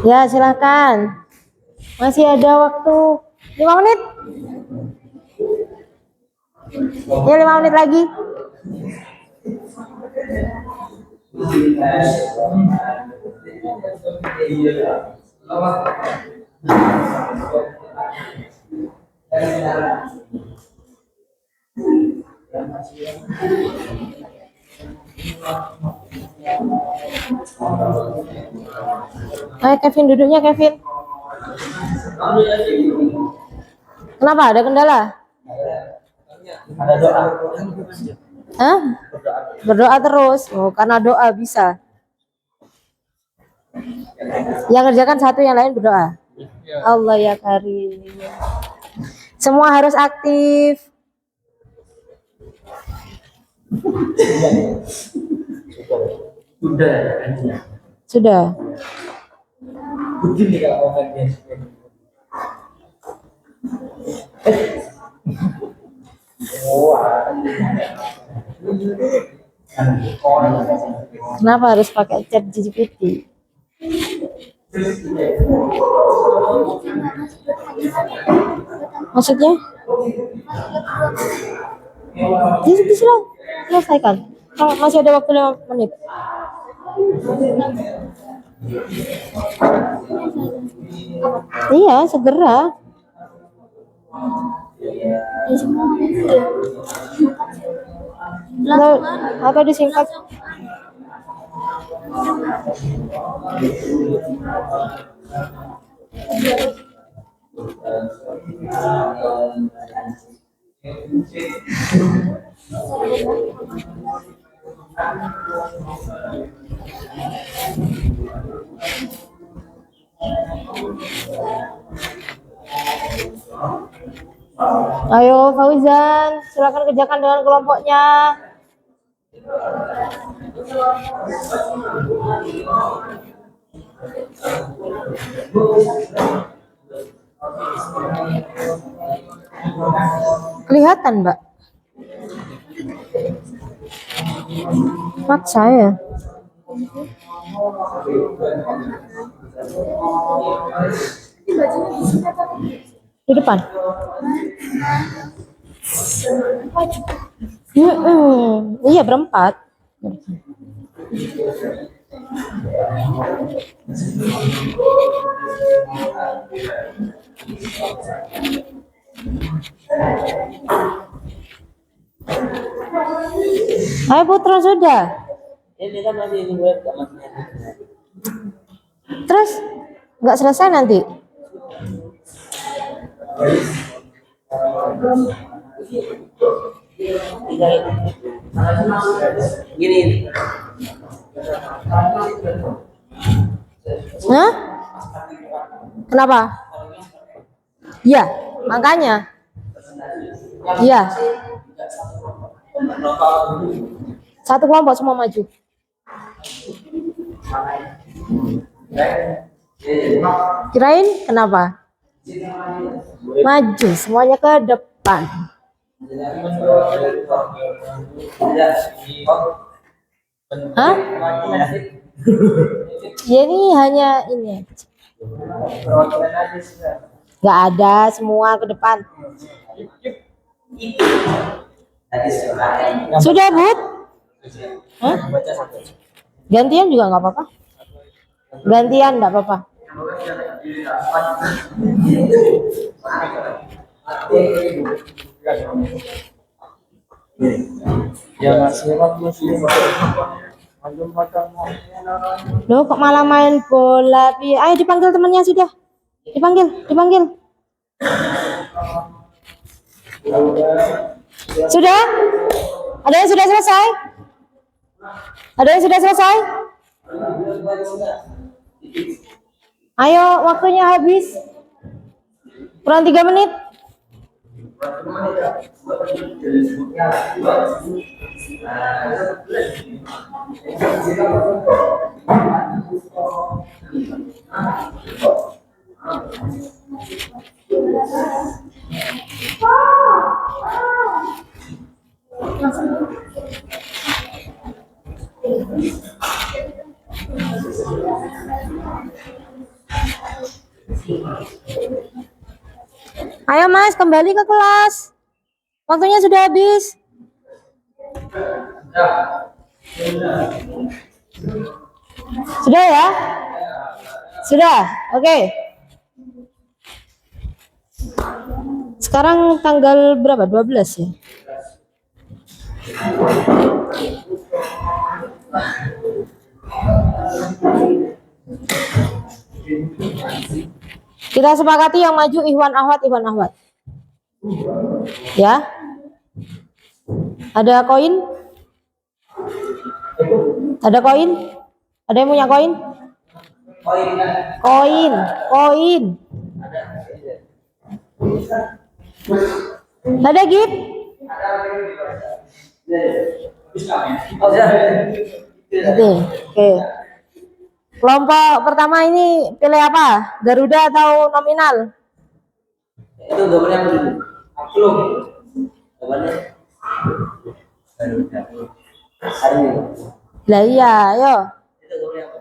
Ya, silakan. Masih ada waktu 5 menit. Ya, 5 menit lagi. Ayo Kevin, duduknya Kevin. Kenapa? Ada kendala? Ada doa. Hah? Berdoa terus. Oh, karena doa bisa. Yang kerjakan satu, yang lain berdoa. Allah ya Karim. Semua harus aktif. Sudah. Sudah. Begini kalau mau main. Kenapa harus pakai chat GPT? Maksudnya? Selesaikan. Masih ada waktu 5 menit. Iya, segera. Atau disingkat. Ayo Fauzan, silakan kerjakan dengan kelompoknya. Kelihatan, Mbak? Maksa ya? Di depan. Iya, berempat. Ayo Putra, sudah. Ini kan masih ini buat masnya. Terus nggak selesai nanti. Gini. Hah? Kenapa? Iya, makanya. Iya. Satu kelompok semua maju. Kirain kenapa? Maju, semuanya ke depan. Hah? Ya ini hanya ini. Gak ada, semua ke depan. Sudah, Bud? Hah? Gantian juga nggak apa-apa. Gantian nggak apa-apa. Ya masih Loh, kok malah main bola? Ayo dipanggil temannya sudah. Dipanggil. Sudah? Ada yang sudah selesai? Ayo, waktunya habis. Kurang 3 menit. Ayo Mas, kembali ke kelas. Waktunya sudah habis. Sudah ya? Sudah, oke. Sekarang tanggal berapa? 12 ya? Kita sepakati yang maju Ikhwan Ahwat. Ya. Ada koin? Ada koin? Ada yang punya koin? Koin. Ada gift? Oke. Kelompok pertama ini pilih apa? Garuda atau nominal? Itu gambarnya apa dulu? Belum. Gambarnya. Hari ini. Lah iya, ayo. Itu gambarnya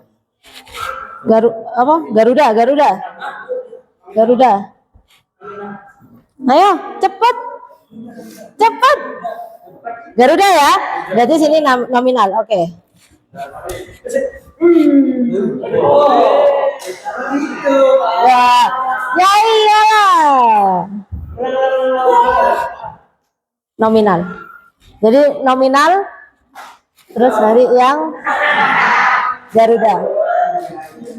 apa? Garuda. Ayo, cepet. Garuda ya. Berarti sini nominal. Oke. Ya iyalah. Nominal. Jadi nominal terus dari yang Garuda.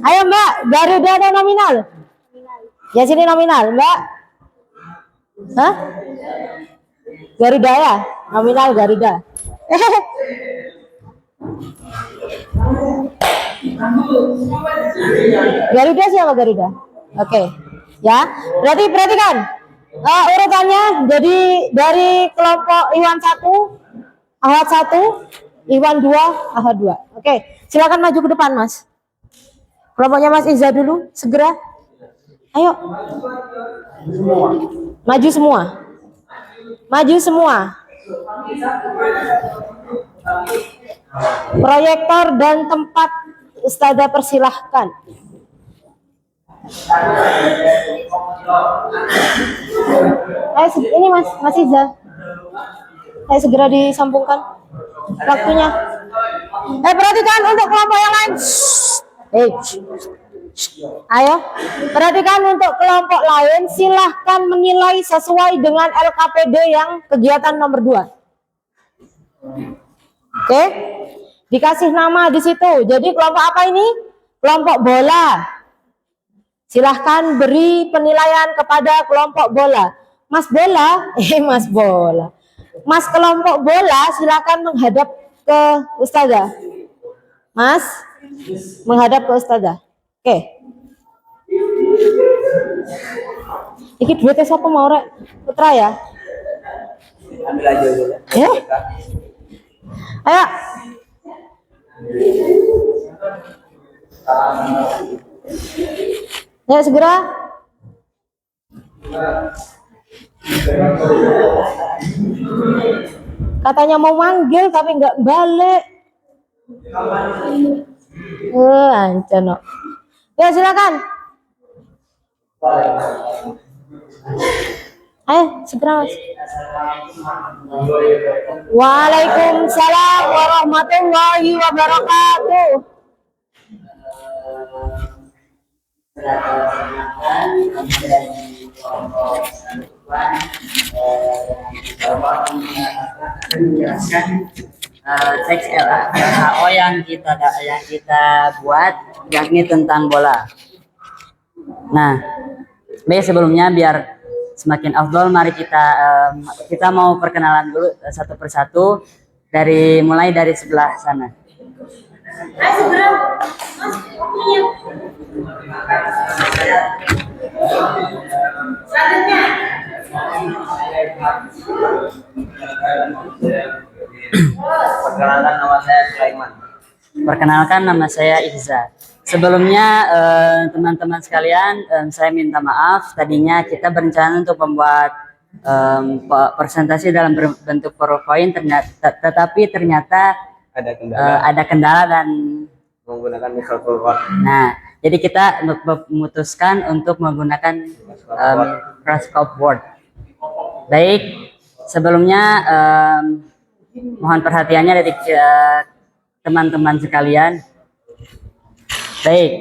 Ayo Mbak, Garuda atau nominal? Ya sini nominal, Mbak. Hah? Garuda ya? Nominal Garuda. Garuda siapa Garuda? Oke. Ya, berarti perhatikan urutannya. Jadi dari kelompok Iwan 1, Ahwat 1, Iwan 2, Ahwat 2. Oke, silakan maju ke depan, Mas. Kelompoknya Mas Iza dulu, segera. Ayo. Maju semua. Proyektor dan tempat Ustazah persilahkan. Ini Mas Iza. Ayo segera disambungkan waktunya. Perhatikan untuk kelompok yang lain. Ayo, perhatikan untuk kelompok lain, silahkan menilai sesuai dengan LKPD yang kegiatan nomor 2. Oke, dikasih nama di situ. Jadi kelompok apa ini? Kelompok bola. Silahkan beri penilaian kepada kelompok bola. Mas bola, Mas bola. Mas kelompok bola, silahkan menghadap ke Ustazah. Mas, menghadap ke Ustazah. Oke. Iki duitnya siapa mau rek? Putra ya? Ambil aja dulu. Ya. Ayo. Ya segera. Katanya mau manggil tapi nggak balik. Ancono. Ya silakan. Ayo segera Mas. Waalaikumsalam warahmatullahi wabarakatuh. Menjelaskan teks LHO yang kita buat, yakni tentang bola. Nah, baik sebelumnya biar semakin afdol, mari kita mau perkenalan dulu satu persatu mulai dari sebelah sana. Perkenalkan nama saya Sulaiman. Perkenalkan nama saya Ihza. Sebelumnya teman-teman sekalian, saya minta maaf. Tadinya kita berencana untuk membuat presentasi dalam bentuk PowerPoint, tetapi ternyata ada kendala dan menggunakan microphone. Nah, jadi kita memutuskan untuk menggunakan Microsoft Word. Baik, sebelumnya mohon perhatiannya dari teman-teman sekalian. Baik,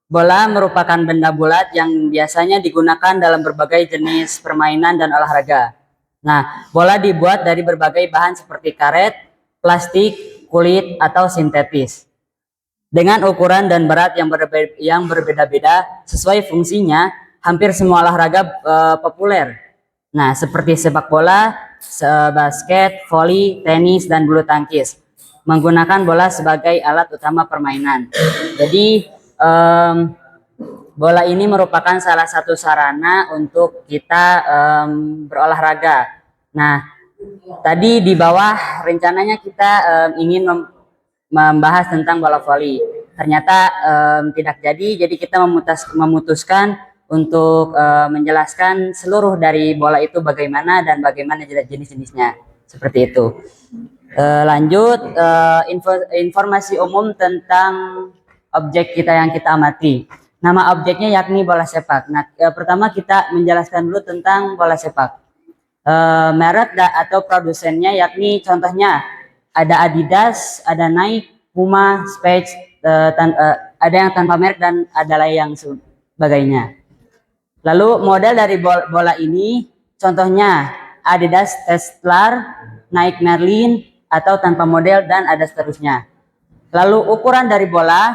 bola merupakan benda bulat yang biasanya digunakan dalam berbagai jenis permainan dan olahraga. Nah, bola dibuat dari berbagai bahan seperti karet, plastik, kulit, atau sintetis. Dengan ukuran dan berat yang berbeda-beda sesuai fungsinya, hampir semua olahraga populer. Nah, seperti sepak bola, basket, voli, tenis, dan bulu tangkis menggunakan bola sebagai alat utama permainan. Jadi bola ini merupakan salah satu sarana untuk kita berolahraga. Nah, tadi di bawah rencananya kita ingin membahas tentang bola voli. Ternyata tidak jadi kita memutuskan untuk menjelaskan seluruh dari bola itu bagaimana dan bagaimana jenis-jenisnya. Seperti itu. Lanjut, informasi umum tentang objek kita yang kita amati. Nama objeknya yakni bola sepak. Nah, pertama kita menjelaskan dulu tentang bola sepak. Merek atau produsennya yakni contohnya ada Adidas, ada Nike, Puma, Specs, ada yang tanpa merek dan ada lagi yang sebagainya. Lalu model dari bola ini contohnya Adidas Teslar, Nike Merlin, atau tanpa model, dan ada seterusnya. Lalu ukuran dari bola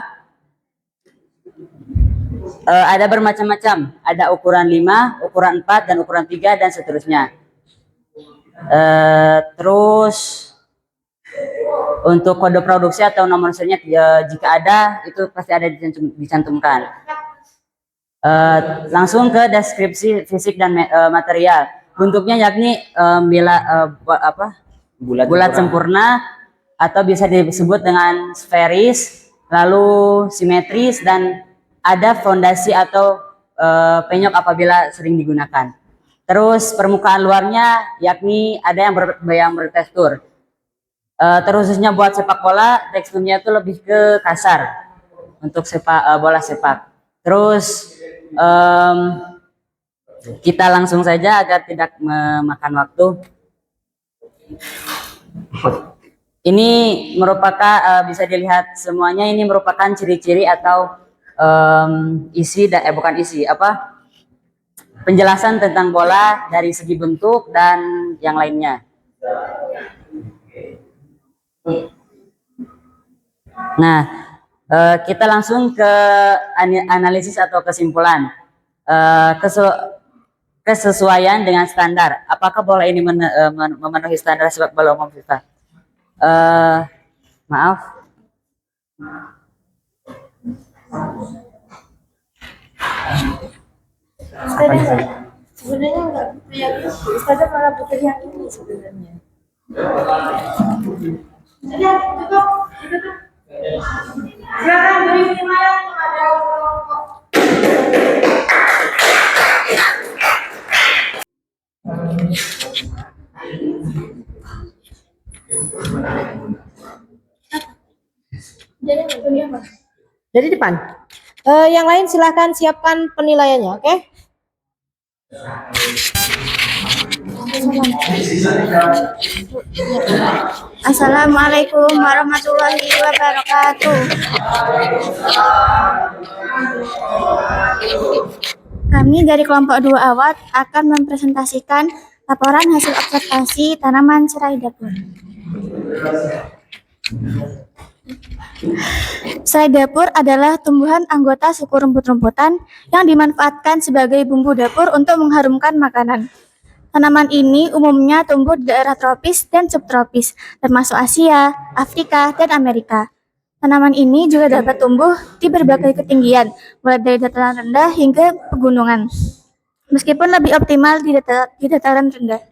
ada bermacam-macam. Ada ukuran 5, ukuran 4, dan ukuran 3, dan seterusnya. Terus untuk kode produksi atau nomor serinya jika ada, itu pasti ada dicantumkan. Langsung ke deskripsi fisik dan material. Bentuknya yakni bulat sempurna atau bisa disebut dengan sferis, lalu simetris, dan ada fondasi atau penyok apabila sering digunakan. Terus permukaan luarnya yakni ada yang bertekstur. Terkhususnya buat sepak bola, teksturnya itu lebih ke kasar untuk bola sepak. Terus kita langsung saja agar tidak memakan waktu. Ini merupakan bisa dilihat semuanya, ini merupakan ciri-ciri atau penjelasan tentang bola dari segi bentuk dan yang lainnya. Nah, kita langsung ke analisis atau kesimpulan. Kesesuaian dengan standar. Apakah bola ini memenuhi standar sepak bola umum FIFA? Maaf. Sebenarnya nggak butuh yang itu, Ustazah malah butuh yang ini sebenarnya. Dari depan. Yang lain silahkan siapkan penilaiannya, oke? Assalamualaikum warahmatullahi wabarakatuh. Kami dari kelompok 2 Awat akan mempresentasikan laporan hasil observasi tanaman serai dapur. Serai dapur adalah tumbuhan anggota suku rumput-rumputan yang dimanfaatkan sebagai bumbu dapur untuk mengharumkan makanan. Tanaman ini umumnya tumbuh di daerah tropis dan subtropis, termasuk Asia, Afrika, dan Amerika. Tanaman ini juga dapat tumbuh di berbagai ketinggian, mulai dari dataran rendah hingga pegunungan, meskipun lebih optimal di dataran rendah.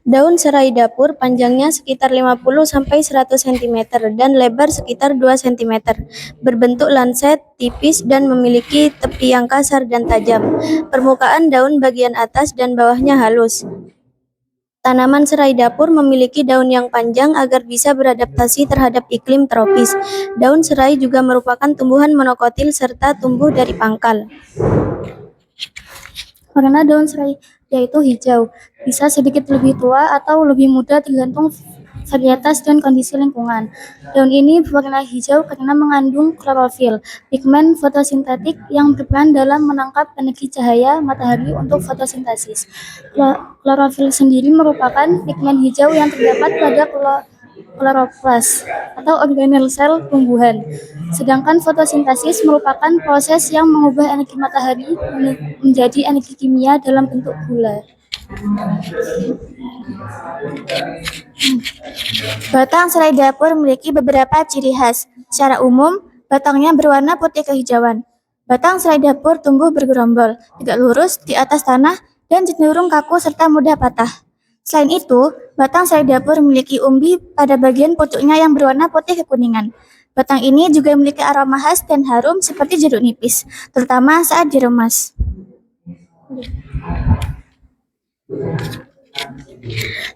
Daun serai dapur panjangnya sekitar 50-100 cm dan lebar sekitar 2 cm, berbentuk lanset, tipis, dan memiliki tepi yang kasar dan tajam. Permukaan daun bagian atas dan bawahnya halus. Tanaman serai dapur memiliki daun yang panjang agar bisa beradaptasi terhadap iklim tropis. Daun serai juga merupakan tumbuhan monokotil serta tumbuh dari pangkal. Warna daun serai yaitu hijau, bisa sedikit lebih tua atau lebih muda tergantung varietas dan kondisi lingkungan. Daun ini berwarna hijau karena mengandung klorofil, pigmen fotosintetik yang berperan dalam menangkap energi cahaya matahari untuk fotosintesis. Klorofil sendiri merupakan pigmen hijau yang terdapat pada kloroplas atau organel sel tumbuhan. Sedangkan fotosintesis merupakan proses yang mengubah energi matahari menjadi energi kimia dalam bentuk gula. Batang serai dapur memiliki beberapa ciri khas. Secara umum, batangnya berwarna putih kehijauan. Batang serai dapur tumbuh bergerombol, tegak lurus di atas tanah, dan cenderung kaku serta mudah patah. Selain itu, batang serai dapur memiliki umbi pada bagian pucuknya yang berwarna putih kekuningan. Batang ini juga memiliki aroma khas dan harum seperti jeruk nipis, terutama saat diremas.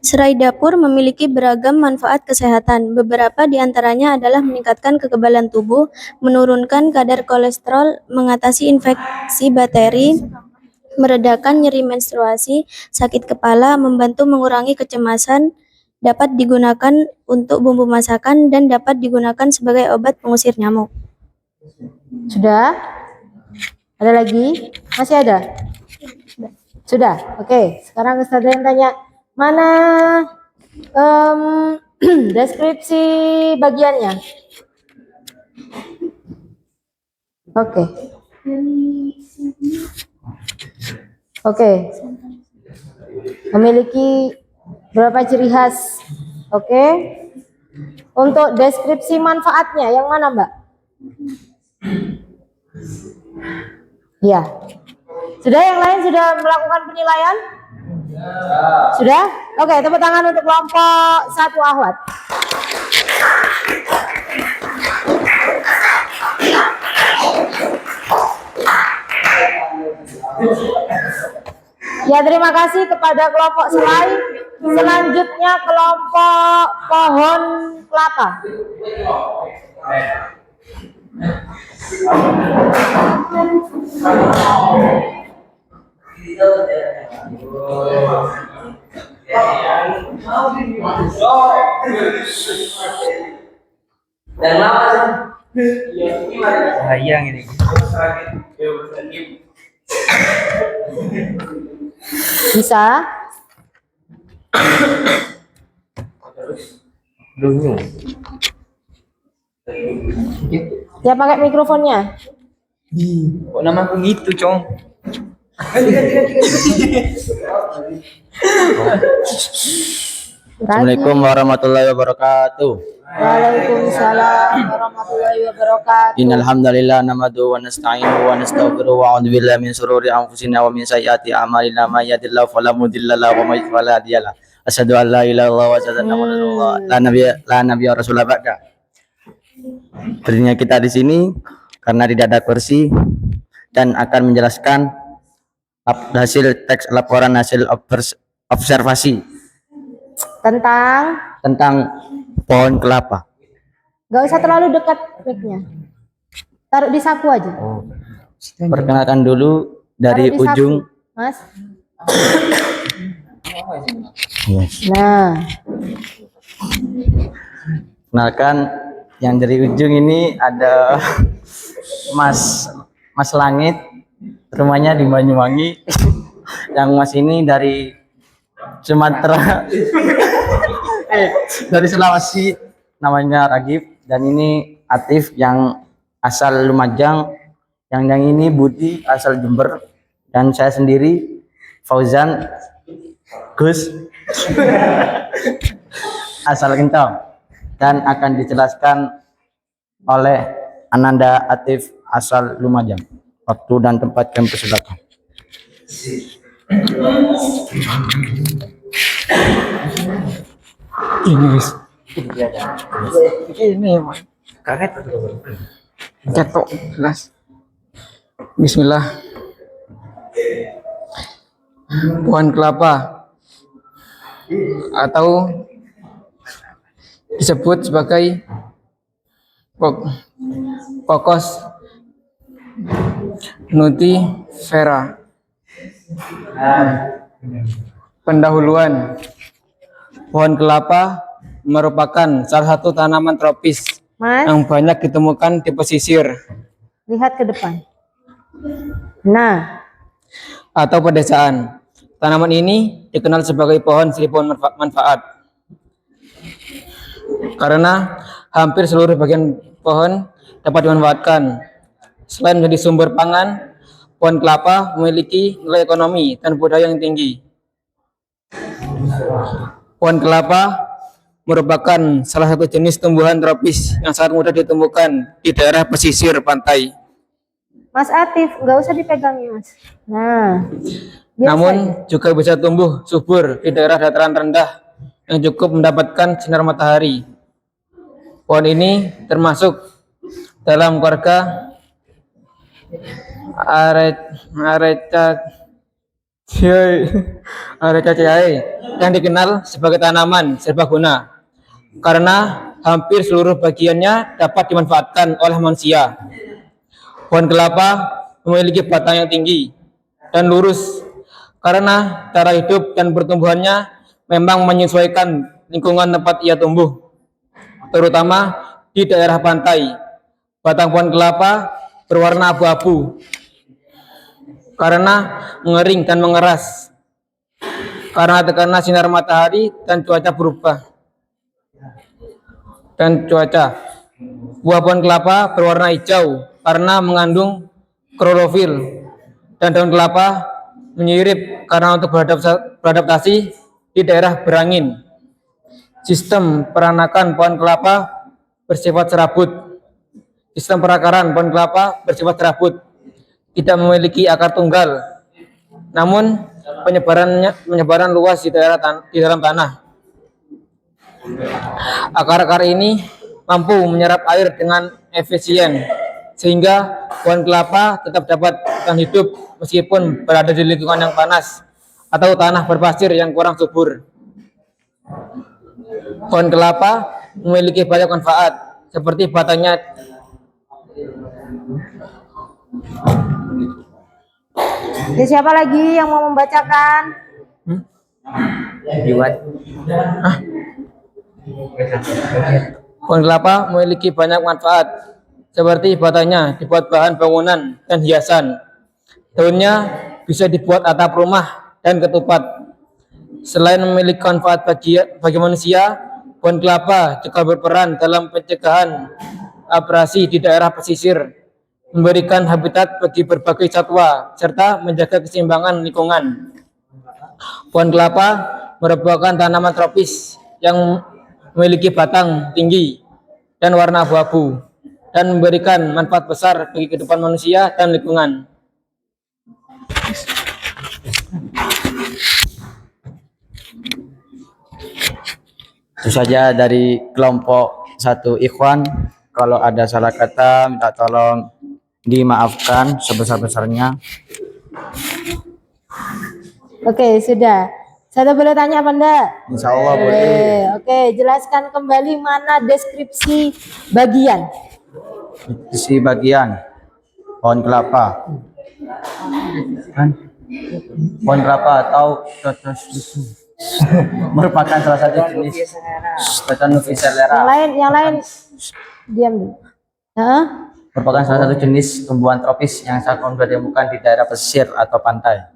Serai dapur memiliki beragam manfaat kesehatan. Beberapa di antaranya adalah meningkatkan kekebalan tubuh, menurunkan kadar kolesterol, mengatasi infeksi bakteri, meredakan nyeri menstruasi, sakit kepala, membantu mengurangi kecemasan, dapat digunakan untuk bumbu masakan, dan dapat digunakan sebagai obat pengusir nyamuk. Sudah? Ada lagi? Masih ada? Sudah? Oke. Sekarang Ustazah yang tanya, mana deskripsi bagiannya? Oke. Oke. Memiliki berapa ciri khas? Oke. Untuk deskripsi manfaatnya, yang mana, Mbak? Ya. Sudah, yang lain sudah melakukan penilaian? Sudah? Oke, tepuk tangan untuk kelompok 1 Ahwat. Ya, terima kasih kepada kelompok selai. Selanjutnya kelompok pohon kelapa. Dan lama Sayang ini. Bisa? Dulu. Ya, pakai mikrofonnya. Kok nama aku gitu, Cong? Assalamualaikum warahmatullahi wabarakatuh. Waalaikumsalam warahmatullahi wabarakatuh. Innal hamdalillah nahmaduhu wa nasta'inuhu wa nastaghfiruhu wa a'udzu billahi min shururi anfusina wa min sayyiati a'malina may yahdihillahu fala mudilla lahu wa may yudlil fala hadiya lahu. Asyhadu an la ilaha illallah wa asyhadu anna muhammadar rasulullah la nabiyya rasulullah ba'da. Berdirinya kita di sini karena tidak ada kursi dan akan menjelaskan hasil teks laporan hasil observasi tentang pohon kelapa. Gak usah terlalu dekat mic-nya. Taruh di saku aja. Perkenalkan dulu dari Taruh di saku, ujung. Mas. Yes. Nah, Kenalkan yang dari ujung ini ada Mas Langit, rumahnya di Banyuwangi. Yang Mas ini dari Sumatera, dari Sulawesi, namanya Ragib. Dan ini Atif yang asal Lumajang. Yang ini Budi asal Jember. Dan saya sendiri Fauzan Gus asal Gentong. Dan akan dijelaskan oleh Ananda Atif asal Lumajang. Waktu dan tempat kami persilakan. Ini kaget jatuh jelas. Bismillah. Pohon kelapa atau disebut sebagai Cocos nutifera. Pendahuluan. Pohon kelapa merupakan salah satu tanaman tropis Mas, yang banyak ditemukan di pesisir lihat ke depan. Nah, atau pedesaan. Tanaman ini dikenal sebagai pohon seribu manfaat karena hampir seluruh bagian pohon dapat dimanfaatkan. Selain menjadi sumber pangan, pohon kelapa memiliki nilai ekonomi dan budaya yang tinggi. Pohon kelapa merupakan salah satu jenis tumbuhan tropis yang sangat mudah ditemukan di daerah pesisir pantai. Mas Atif, nggak usah dipegangin, Mas. Nah, biasa Namun aja. juga bisa tumbuh subur di daerah dataran rendah yang cukup mendapatkan sinar matahari. Pohon ini termasuk dalam keluarga Arecaceae yang dikenal sebagai tanaman serbaguna karena hampir seluruh bagiannya dapat dimanfaatkan oleh manusia. Pohon kelapa memiliki batang yang tinggi dan lurus karena cara hidup dan pertumbuhannya memang menyesuaikan lingkungan tempat ia tumbuh, terutama di daerah pantai. Batang pohon kelapa berwarna abu-abu karena mengering dan mengeras karena tekanan sinar matahari dan cuaca berubah. Buah pohon kelapa berwarna hijau karena mengandung klorofil, dan daun kelapa menyirip karena untuk beradaptasi di daerah berangin. Sistem peranakan pohon kelapa bersifat serabut. Sistem perakaran pohon kelapa bersifat serabut, tidak memiliki akar tunggal, namun penyebaran luas di dalam tanah. Akar-akar ini mampu menyerap air dengan efisien, sehingga pohon kelapa tetap dapat bertahan hidup meskipun berada di lingkungan yang panas atau tanah berpasir yang kurang subur. Pohon kelapa memiliki banyak manfaat, seperti batangnya Jadi siapa lagi yang mau membacakan? Pohon kelapa memiliki banyak manfaat, seperti batangnya dibuat bahan bangunan dan hiasan. Daunnya bisa dibuat atap rumah dan ketupat. Selain memiliki manfaat bagi manusia, pohon kelapa juga berperan dalam pencegahan abrasi di daerah pesisir, memberikan habitat bagi berbagai satwa, serta menjaga keseimbangan lingkungan. Pohon kelapa merupakan tanaman tropis yang memiliki batang tinggi dan warna abu-abu, dan memberikan manfaat besar bagi kehidupan manusia dan lingkungan. Itu saja dari kelompok 1 Ikhwan. Kalau ada salah kata minta tolong dimaafkan sebesar-besarnya. Oke, sudah. Saya boleh tanya apa enggak? Insya Allah boleh. Oke, jelaskan kembali mana deskripsi bagian. Isi bagian pohon kelapa. Pohon kelapa atau merupakan salah satu jenis Tetanus Yang lain diam dulu. Hah? merupakan salah satu jenis tumbuhan tropis yang sangat mudah ditemukan di daerah pesisir atau pantai.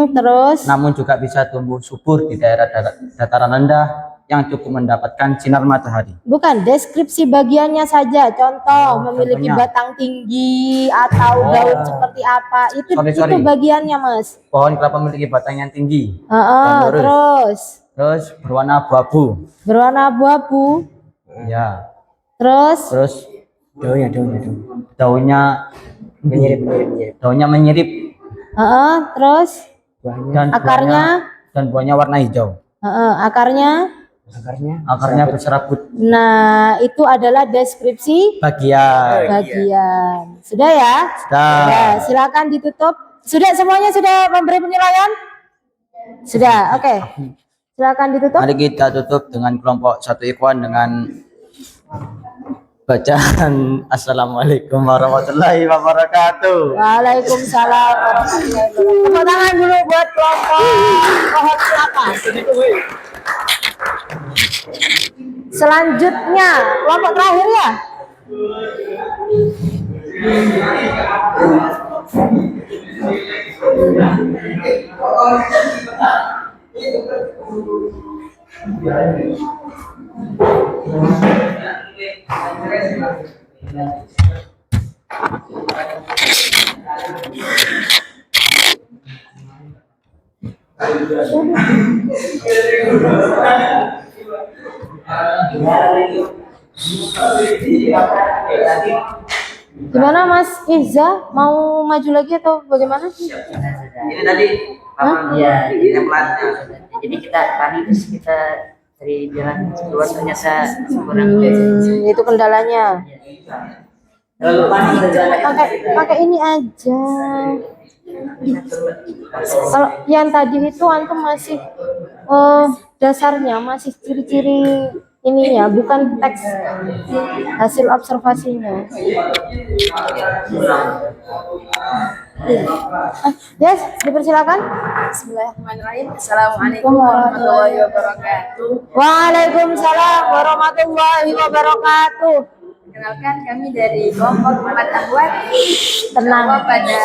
Terus? Namun juga bisa tumbuh subur di daerah dataran rendah yang cukup mendapatkan sinar matahari. Bukan, deskripsi bagiannya saja. Contoh, memiliki contohnya. batang tinggi atau daun seperti apa. Itu bagiannya, Mas. Pohon kelapa memiliki batang yang tinggi dan lurus. Terus berwarna abu-abu. Berwarna abu-abu. Ya. Terus daunnya menyirip. Terus Dan akarnya buahnya warna hijau. Akarnya Berserabut. Nah, itu adalah deskripsi bagian. Sudah ya? Sudah. Nah, silakan ditutup. Sudah, semuanya sudah memberi penilaian? Sudah, oke. Silakan ditutup. Mari kita tutup dengan kelompok satu ikhwan dengan bacaan Assalamualaikum warahmatullahi wabarakatuh. Waalaikumsalam warahmatullahi wabarakatuh. Tepuk tangan dulu buat kelompok pohon kelapa. Selanjutnya kelompok terakhir ya. Gimana Mas Iza, mau maju lagi atau bagaimana? Ini tadi Hah? Iya, templatnya. jadi kita panik terus kita cari jalan keluar ternyata kurang. Itu kendalanya. Lalu panik Pakai ini aja. Kalau yang tadi itu antum masih dasarnya masih ciri-ciri ininya, bukan teks hasil observasinya. Yes, dipersilakan. Bismillahirrahmanirrahim. Assalamualaikum warahmatullahi wabarakatuh. Waalaikumsalam warahmatullahi wabarakatuh. Kenalkan kami dari kelompok 4 Ahwat. Tenang. Bahwa pada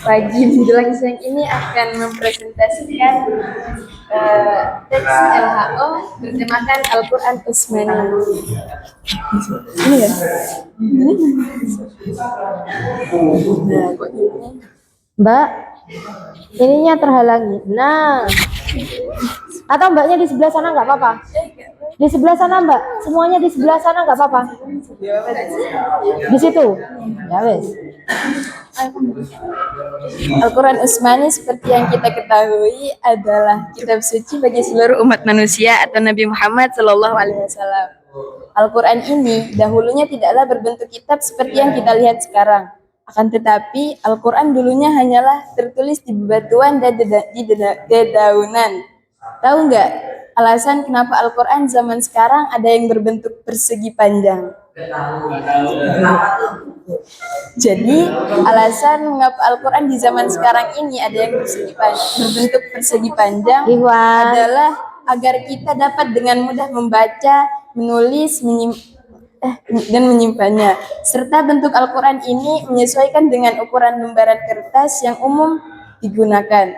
pagi menjelang siang ini akan mempresentasikan teks LHO bertemakan Al-Quran Utsmani. Ini ya? Nah, kok ini? Mbak, ininya terhalangi. Nah, atau mbaknya di sebelah sana nggak apa-apa? Di sebelah sana mbak, semuanya di sebelah sana nggak apa-apa? Di situ, ya wes. Al-Quran Utsmani seperti yang kita ketahui adalah kitab suci bagi seluruh umat manusia atau Nabi Muhammad SAW. Al-Quran ini dahulunya tidaklah berbentuk kitab seperti yang kita lihat sekarang. Akan tetapi Al-Quran dulunya hanyalah tertulis di bebatuan dan di dedaunan. Tahu nggak alasan kenapa Al-Quran zaman sekarang ada yang berbentuk persegi panjang? Jadi alasan mengapa Al-Quran di zaman sekarang ini ada yang berbentuk persegi panjang Iwan. adalah agar kita dapat dengan mudah membaca, menulis, dan menyimpannya. Serta bentuk Al-Quran ini menyesuaikan dengan ukuran lembaran kertas yang umum digunakan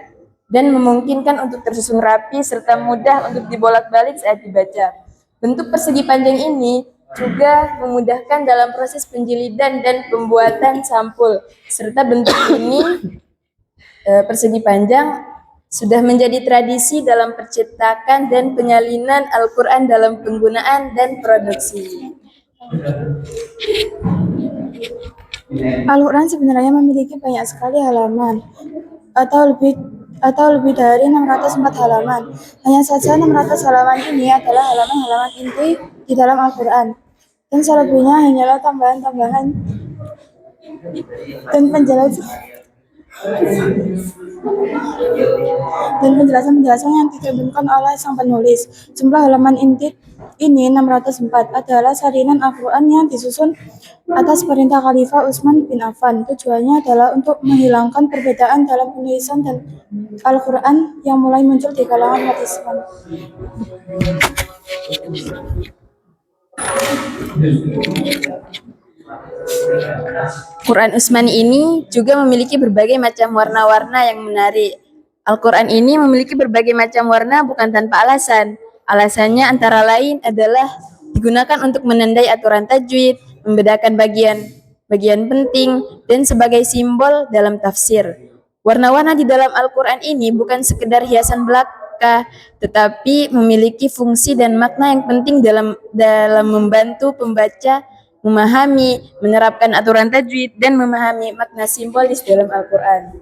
dan memungkinkan untuk tersusun rapi serta mudah untuk dibolak-balik saat dibaca. Bentuk persegi panjang ini juga memudahkan dalam proses penjilidan dan pembuatan sampul. Serta bentuk ini persegi panjang sudah menjadi tradisi dalam percetakan dan penyalinan Al-Quran dalam penggunaan dan produksi. Al-Quran sebenarnya memiliki banyak sekali halaman atau lebih dari 604 halaman. Hanya saja 600 halaman ini adalah halaman-halaman inti di dalam Al-Quran. Dan selebihnya hanyalah tambahan-tambahan dan penjelasan yang dicantumkan oleh sang penulis. Jumlah halaman inti ini 604 adalah salinan Al-Quran yang disusun atas perintah Khalifah Utsman bin Affan. Tujuannya adalah untuk menghilangkan perbedaan dalam penulisan dan Al-Quran yang mulai muncul di kalangan umat Islam. Quran Utsmani ini juga memiliki berbagai macam warna-warna yang menarik. Al-Quran ini memiliki berbagai macam warna bukan tanpa alasan. Alasannya antara lain adalah digunakan untuk menandai aturan tajwid, membedakan bagian penting, dan sebagai simbol dalam tafsir. Warna-warna di dalam Al-Quran ini bukan sekedar hiasan belaka, tetapi memiliki fungsi dan makna yang penting dalam membantu pembaca memahami, menerapkan aturan tajwid, dan memahami makna simbolis dalam Al-Quran.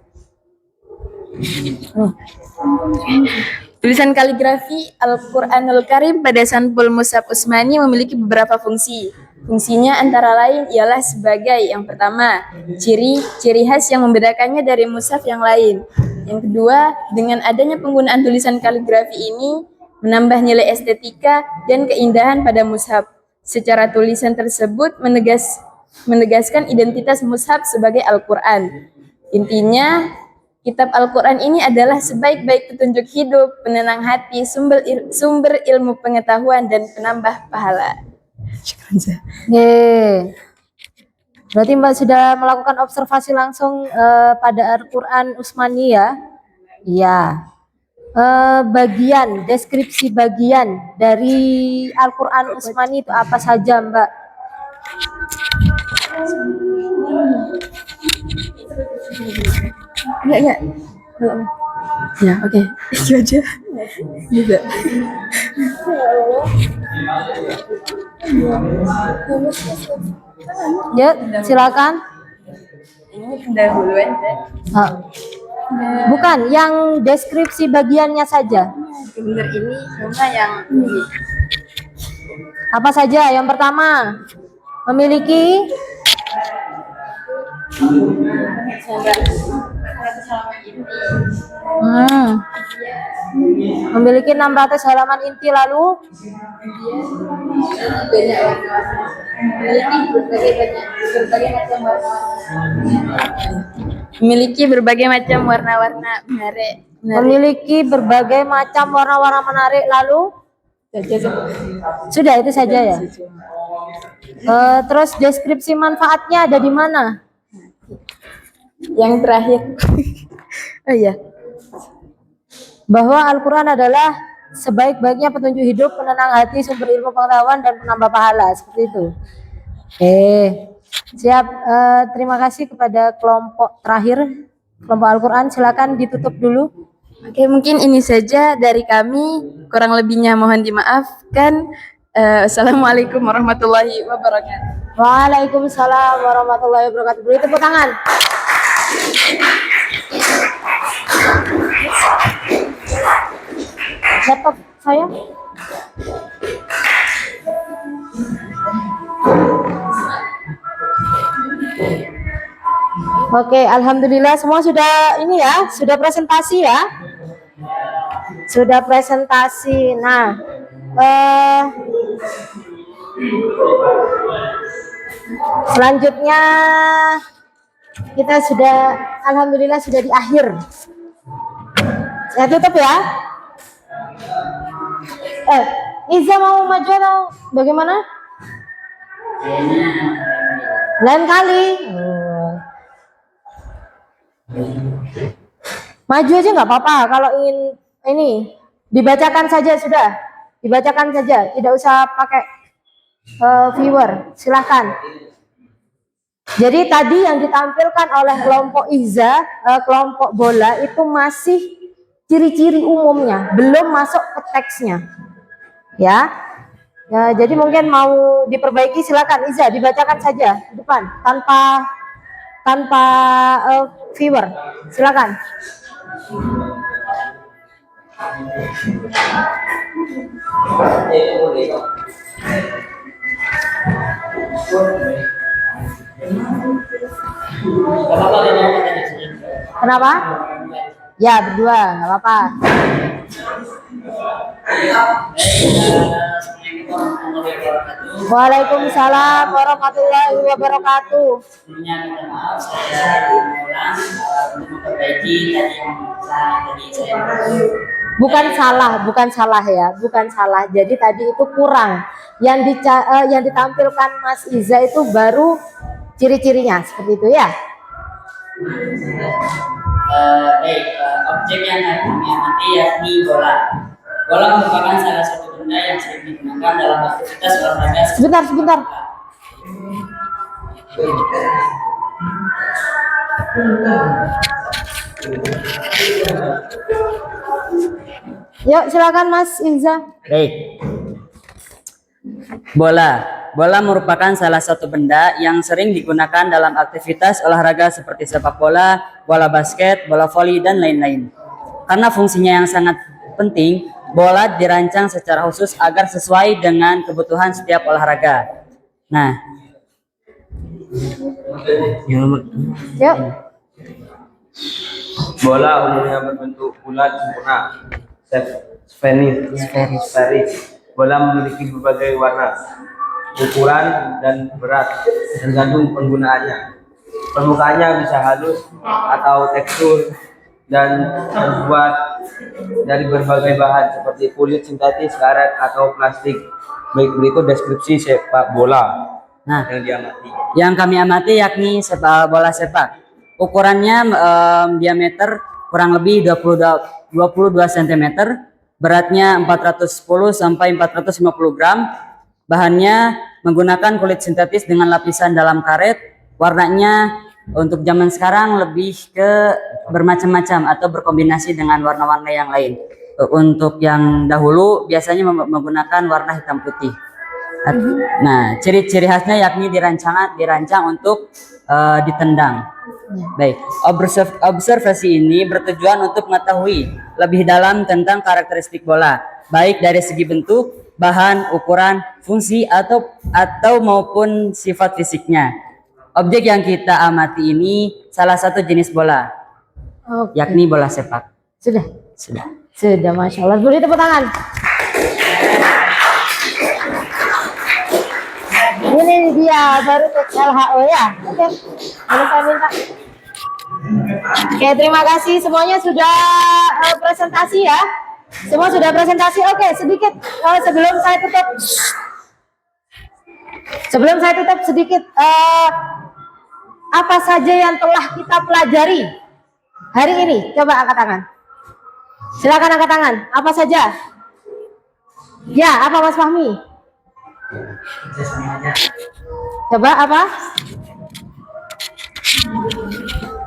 Tulisan kaligrafi Al-Quranul Karim pada sampul Mushaf Utsmani memiliki beberapa fungsi. Fungsinya antara lain ialah sebagai yang pertama, ciri khas yang membedakannya dari mushaf yang lain. Yang kedua, dengan adanya penggunaan tulisan kaligrafi ini menambah nilai estetika dan keindahan pada mushaf. Secara tulisan tersebut menegaskan identitas mushaf sebagai Al-Quran. Intinya, kitab Al-Quran ini adalah sebaik-baik petunjuk hidup, penenang hati, sumber ilmu pengetahuan, dan penambah pahala. Oke. Berarti Mbak sudah melakukan observasi langsung pada Al-Quran Utsmani ya? Iya. Bagian, deskripsi bagian dari Al-Quran Utsmani itu apa saja Mbak? Enggak. Belum. Ya, oke. Itu aja. Juga. Ya, silakan. Ini pendahuluan, Teh. Ah. Bukan, yang deskripsi bagiannya saja. Bener ini cuma yang ini. Apa saja? Yang pertama, memiliki memiliki 600 halaman inti, lalu Banyak warna-warna. Memiliki berbagai macam warna-warna menarik. memiliki berbagai macam warna-warna menarik, lalu sudah itu saja ya. Terus deskripsi manfaatnya ada di mana? Yang terakhir. Oh iya. Bahwa Al-Quran adalah sebaik-baiknya petunjuk hidup, penenang hati, sumber ilmu pengetahuan, dan penambah pahala, seperti itu. Siap. Terima kasih kepada kelompok terakhir, kelompok Al-Quran. Silakan ditutup dulu. Oke, mungkin ini saja dari kami. Kurang lebihnya mohon dimaafkan. Assalamualaikum warahmatullahi wabarakatuh. Waalaikumsalam warahmatullahi wabarakatuh. Beri tepuk tangan. Laptop saya. Oke, alhamdulillah semua sudah ini ya, sudah presentasi ya. Sudah presentasi. Nah, selanjutnya kita sudah, alhamdulillah sudah di akhir. Saya tutup ya. Iza mau maju atau bagaimana? Lain kali. Maju aja nggak apa-apa. Kalau ingin ini dibacakan saja sudah, dibacakan saja, tidak usah pakai viewer. Silahkan. Jadi tadi yang ditampilkan oleh kelompok Iza, kelompok bola itu masih ciri-ciri umumnya, belum masuk ke teksnya. Ya, jadi mungkin mau diperbaiki, silakan Iza dibacakan saja di depan tanpa viewer, silakan. Kenapa? Ya berdua, nggak apa-apa. Waalaikumsalam warahmatullahi wabarakatuh. Sebelumnya minta maaf, saya mengulang untuk memperbaiki tadi yang tadi saya Bukan salah ya, bukan salah. Jadi tadi itu kurang. Yang ditampilkan Mas Iza itu baru ciri-cirinya seperti itu ya. Objek yang kami amati yakni bola. Bola merupakan salah satu benda yang sering digunakan dalam aktivitas olahraga. Sebentar. Yuk silakan Mas Iza. Baik. Bola merupakan salah satu benda yang sering digunakan dalam aktivitas olahraga seperti sepak bola, bola basket, bola voli, dan lain-lain. Karena fungsinya yang sangat penting, bola dirancang secara khusus agar sesuai dengan kebutuhan setiap olahraga. Nah, Yuk. Bola umumnya berbentuk bulat sempurna, sferis. Bola memiliki berbagai warna, ukuran dan berat tergantung penggunaannya. Permukaannya bisa halus atau tekstur dan terbuat dari berbagai bahan seperti kulit sintetis, karet atau plastik. Baik, berikut deskripsi sepak bola Nah, yang diamati. yang kami amati yakni sepak bola sepak. Ukurannya diameter kurang lebih 22 cm, beratnya 410 sampai 450 gram. Bahannya menggunakan kulit sintetis dengan lapisan dalam karet. Warnanya untuk zaman sekarang lebih ke bermacam-macam atau berkombinasi dengan warna-warna yang lain. Untuk yang dahulu biasanya menggunakan warna hitam putih. Nah, ciri-ciri khasnya yakni dirancang untuk ditendang. Baik, observasi ini bertujuan untuk mengetahui lebih dalam tentang karakteristik bola, baik dari segi bentuk, bahan, ukuran, fungsi atau maupun sifat fisiknya. Objek yang kita amati ini salah satu jenis bola, Oke. yakni bola sepak. Sudah. Sudah. Sudah, Masya Allah. Beri tepuk tangan. Ini dia baru LHO ya. Oke. Boleh saya minta. Oke, terima kasih semuanya sudah presentasi ya. Semua sudah presentasi. Oke, sedikit sebelum saya tutup. Sebelum saya tutup sedikit apa saja yang telah kita pelajari hari ini? Coba angkat tangan. Silakan angkat tangan. Apa saja? Ya, apa Mas Fahmi? Coba apa?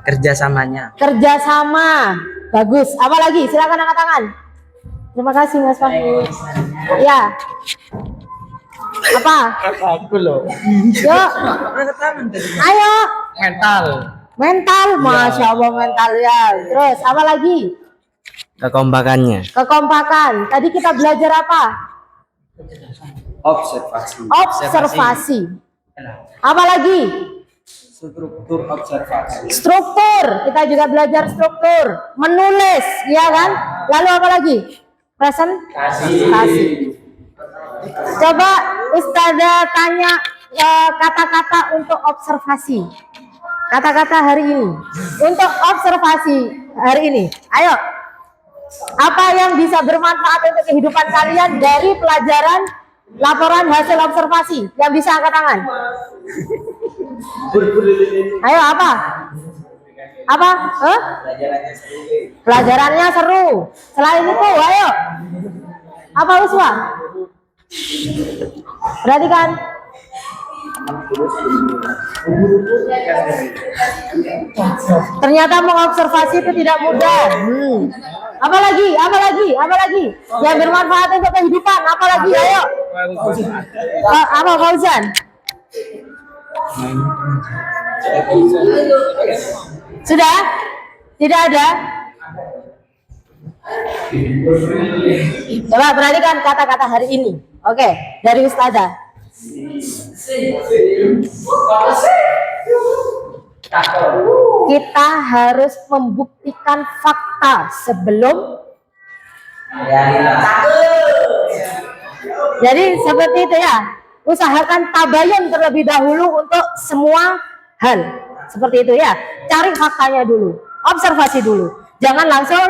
Kerjasamanya. Kerjasama. Bagus. Apa lagi? Silakan angkat tangan. Terima kasih Mas Fahmi. Ya. Apa? Aku loh. Yuk. Ayo. Mental. Mental. Masya Allah mental ya. Terus apa lagi? Kekompakannya. Kekompakan. Tadi kita belajar apa? Observasi. Observasi. Apa lagi? Struktur observasi. Struktur. Kita juga belajar struktur. Menulis, ya kan? Lalu apa lagi? Presentasi. Coba Ustazah tanya kata-kata untuk observasi. Kata-kata hari ini. Untuk observasi hari ini. Ayo. Apa yang bisa bermanfaat untuk kehidupan kalian dari pelajaran laporan hasil observasi? Yang bisa angkat tangan. Ayo apa? Apa? Pelajarannya seru. Selain itu, ayo. Apa Uswa? Perhatikan. Ternyata mengobservasi itu tidak mudah. Apa lagi? Apa lagi? Apa lagi? Yang bermanfaat untuk kehidupan. Apa lagi? Ayo. Apa Fauzan? Sudah? Tidak ada? Coba perhatikan kata-kata hari ini. Oke, dari Ustazah. Kita harus membuktikan fakta sebelum. Jadi seperti itu ya. Usahakan tabayun terlebih dahulu untuk semua hal. Seperti itu ya. Cari faktanya dulu. Observasi dulu. Jangan langsung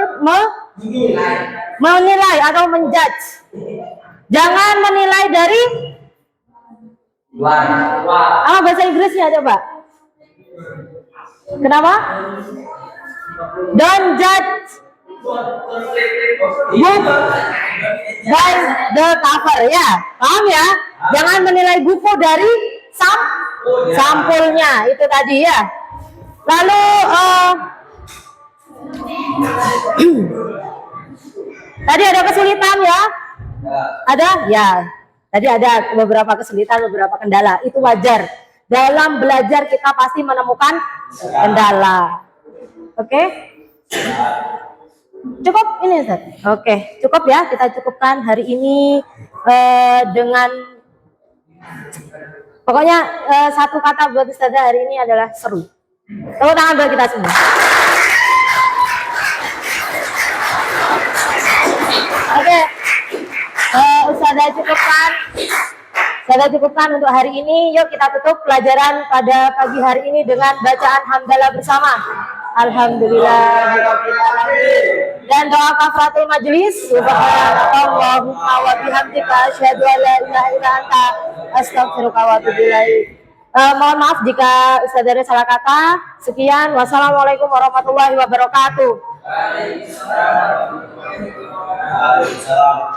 menilai atau menjudge. Jangan menilai dari apa bahasa Inggrisnya coba? Kenapa? Don't judge book by the cover ya. Paham ya? Jangan menilai buku dari sampulnya itu tadi ya. Lalu tadi ada kesulitan ya? Ada? Ya. Tadi ada beberapa kesulitan, beberapa kendala. Itu wajar. Dalam belajar kita pasti menemukan kendala. Oke? Cukup ini Ustaz? Oke, cukup ya. Kita cukupkan hari ini dengan pokoknya satu kata buat Ustazah hari ini adalah seru. Tepuk tangan buat kita semua. Saya cukupkan untuk hari ini. Yuk kita tutup pelajaran pada pagi hari ini dengan bacaan hamdalah bersama. Alhamdulillahirabbil alamin. Dan doa kafaratul majelis. Subhanakallahumma wa bihamdika asyhadu an la ilaha illa anta astaghfiruka wa atubu ilaik. Mohon maaf jika Ustaz ada salah kata. Sekian. Wassalamualaikum warahmatullahi wabarakatuh. Waalaikumsalam.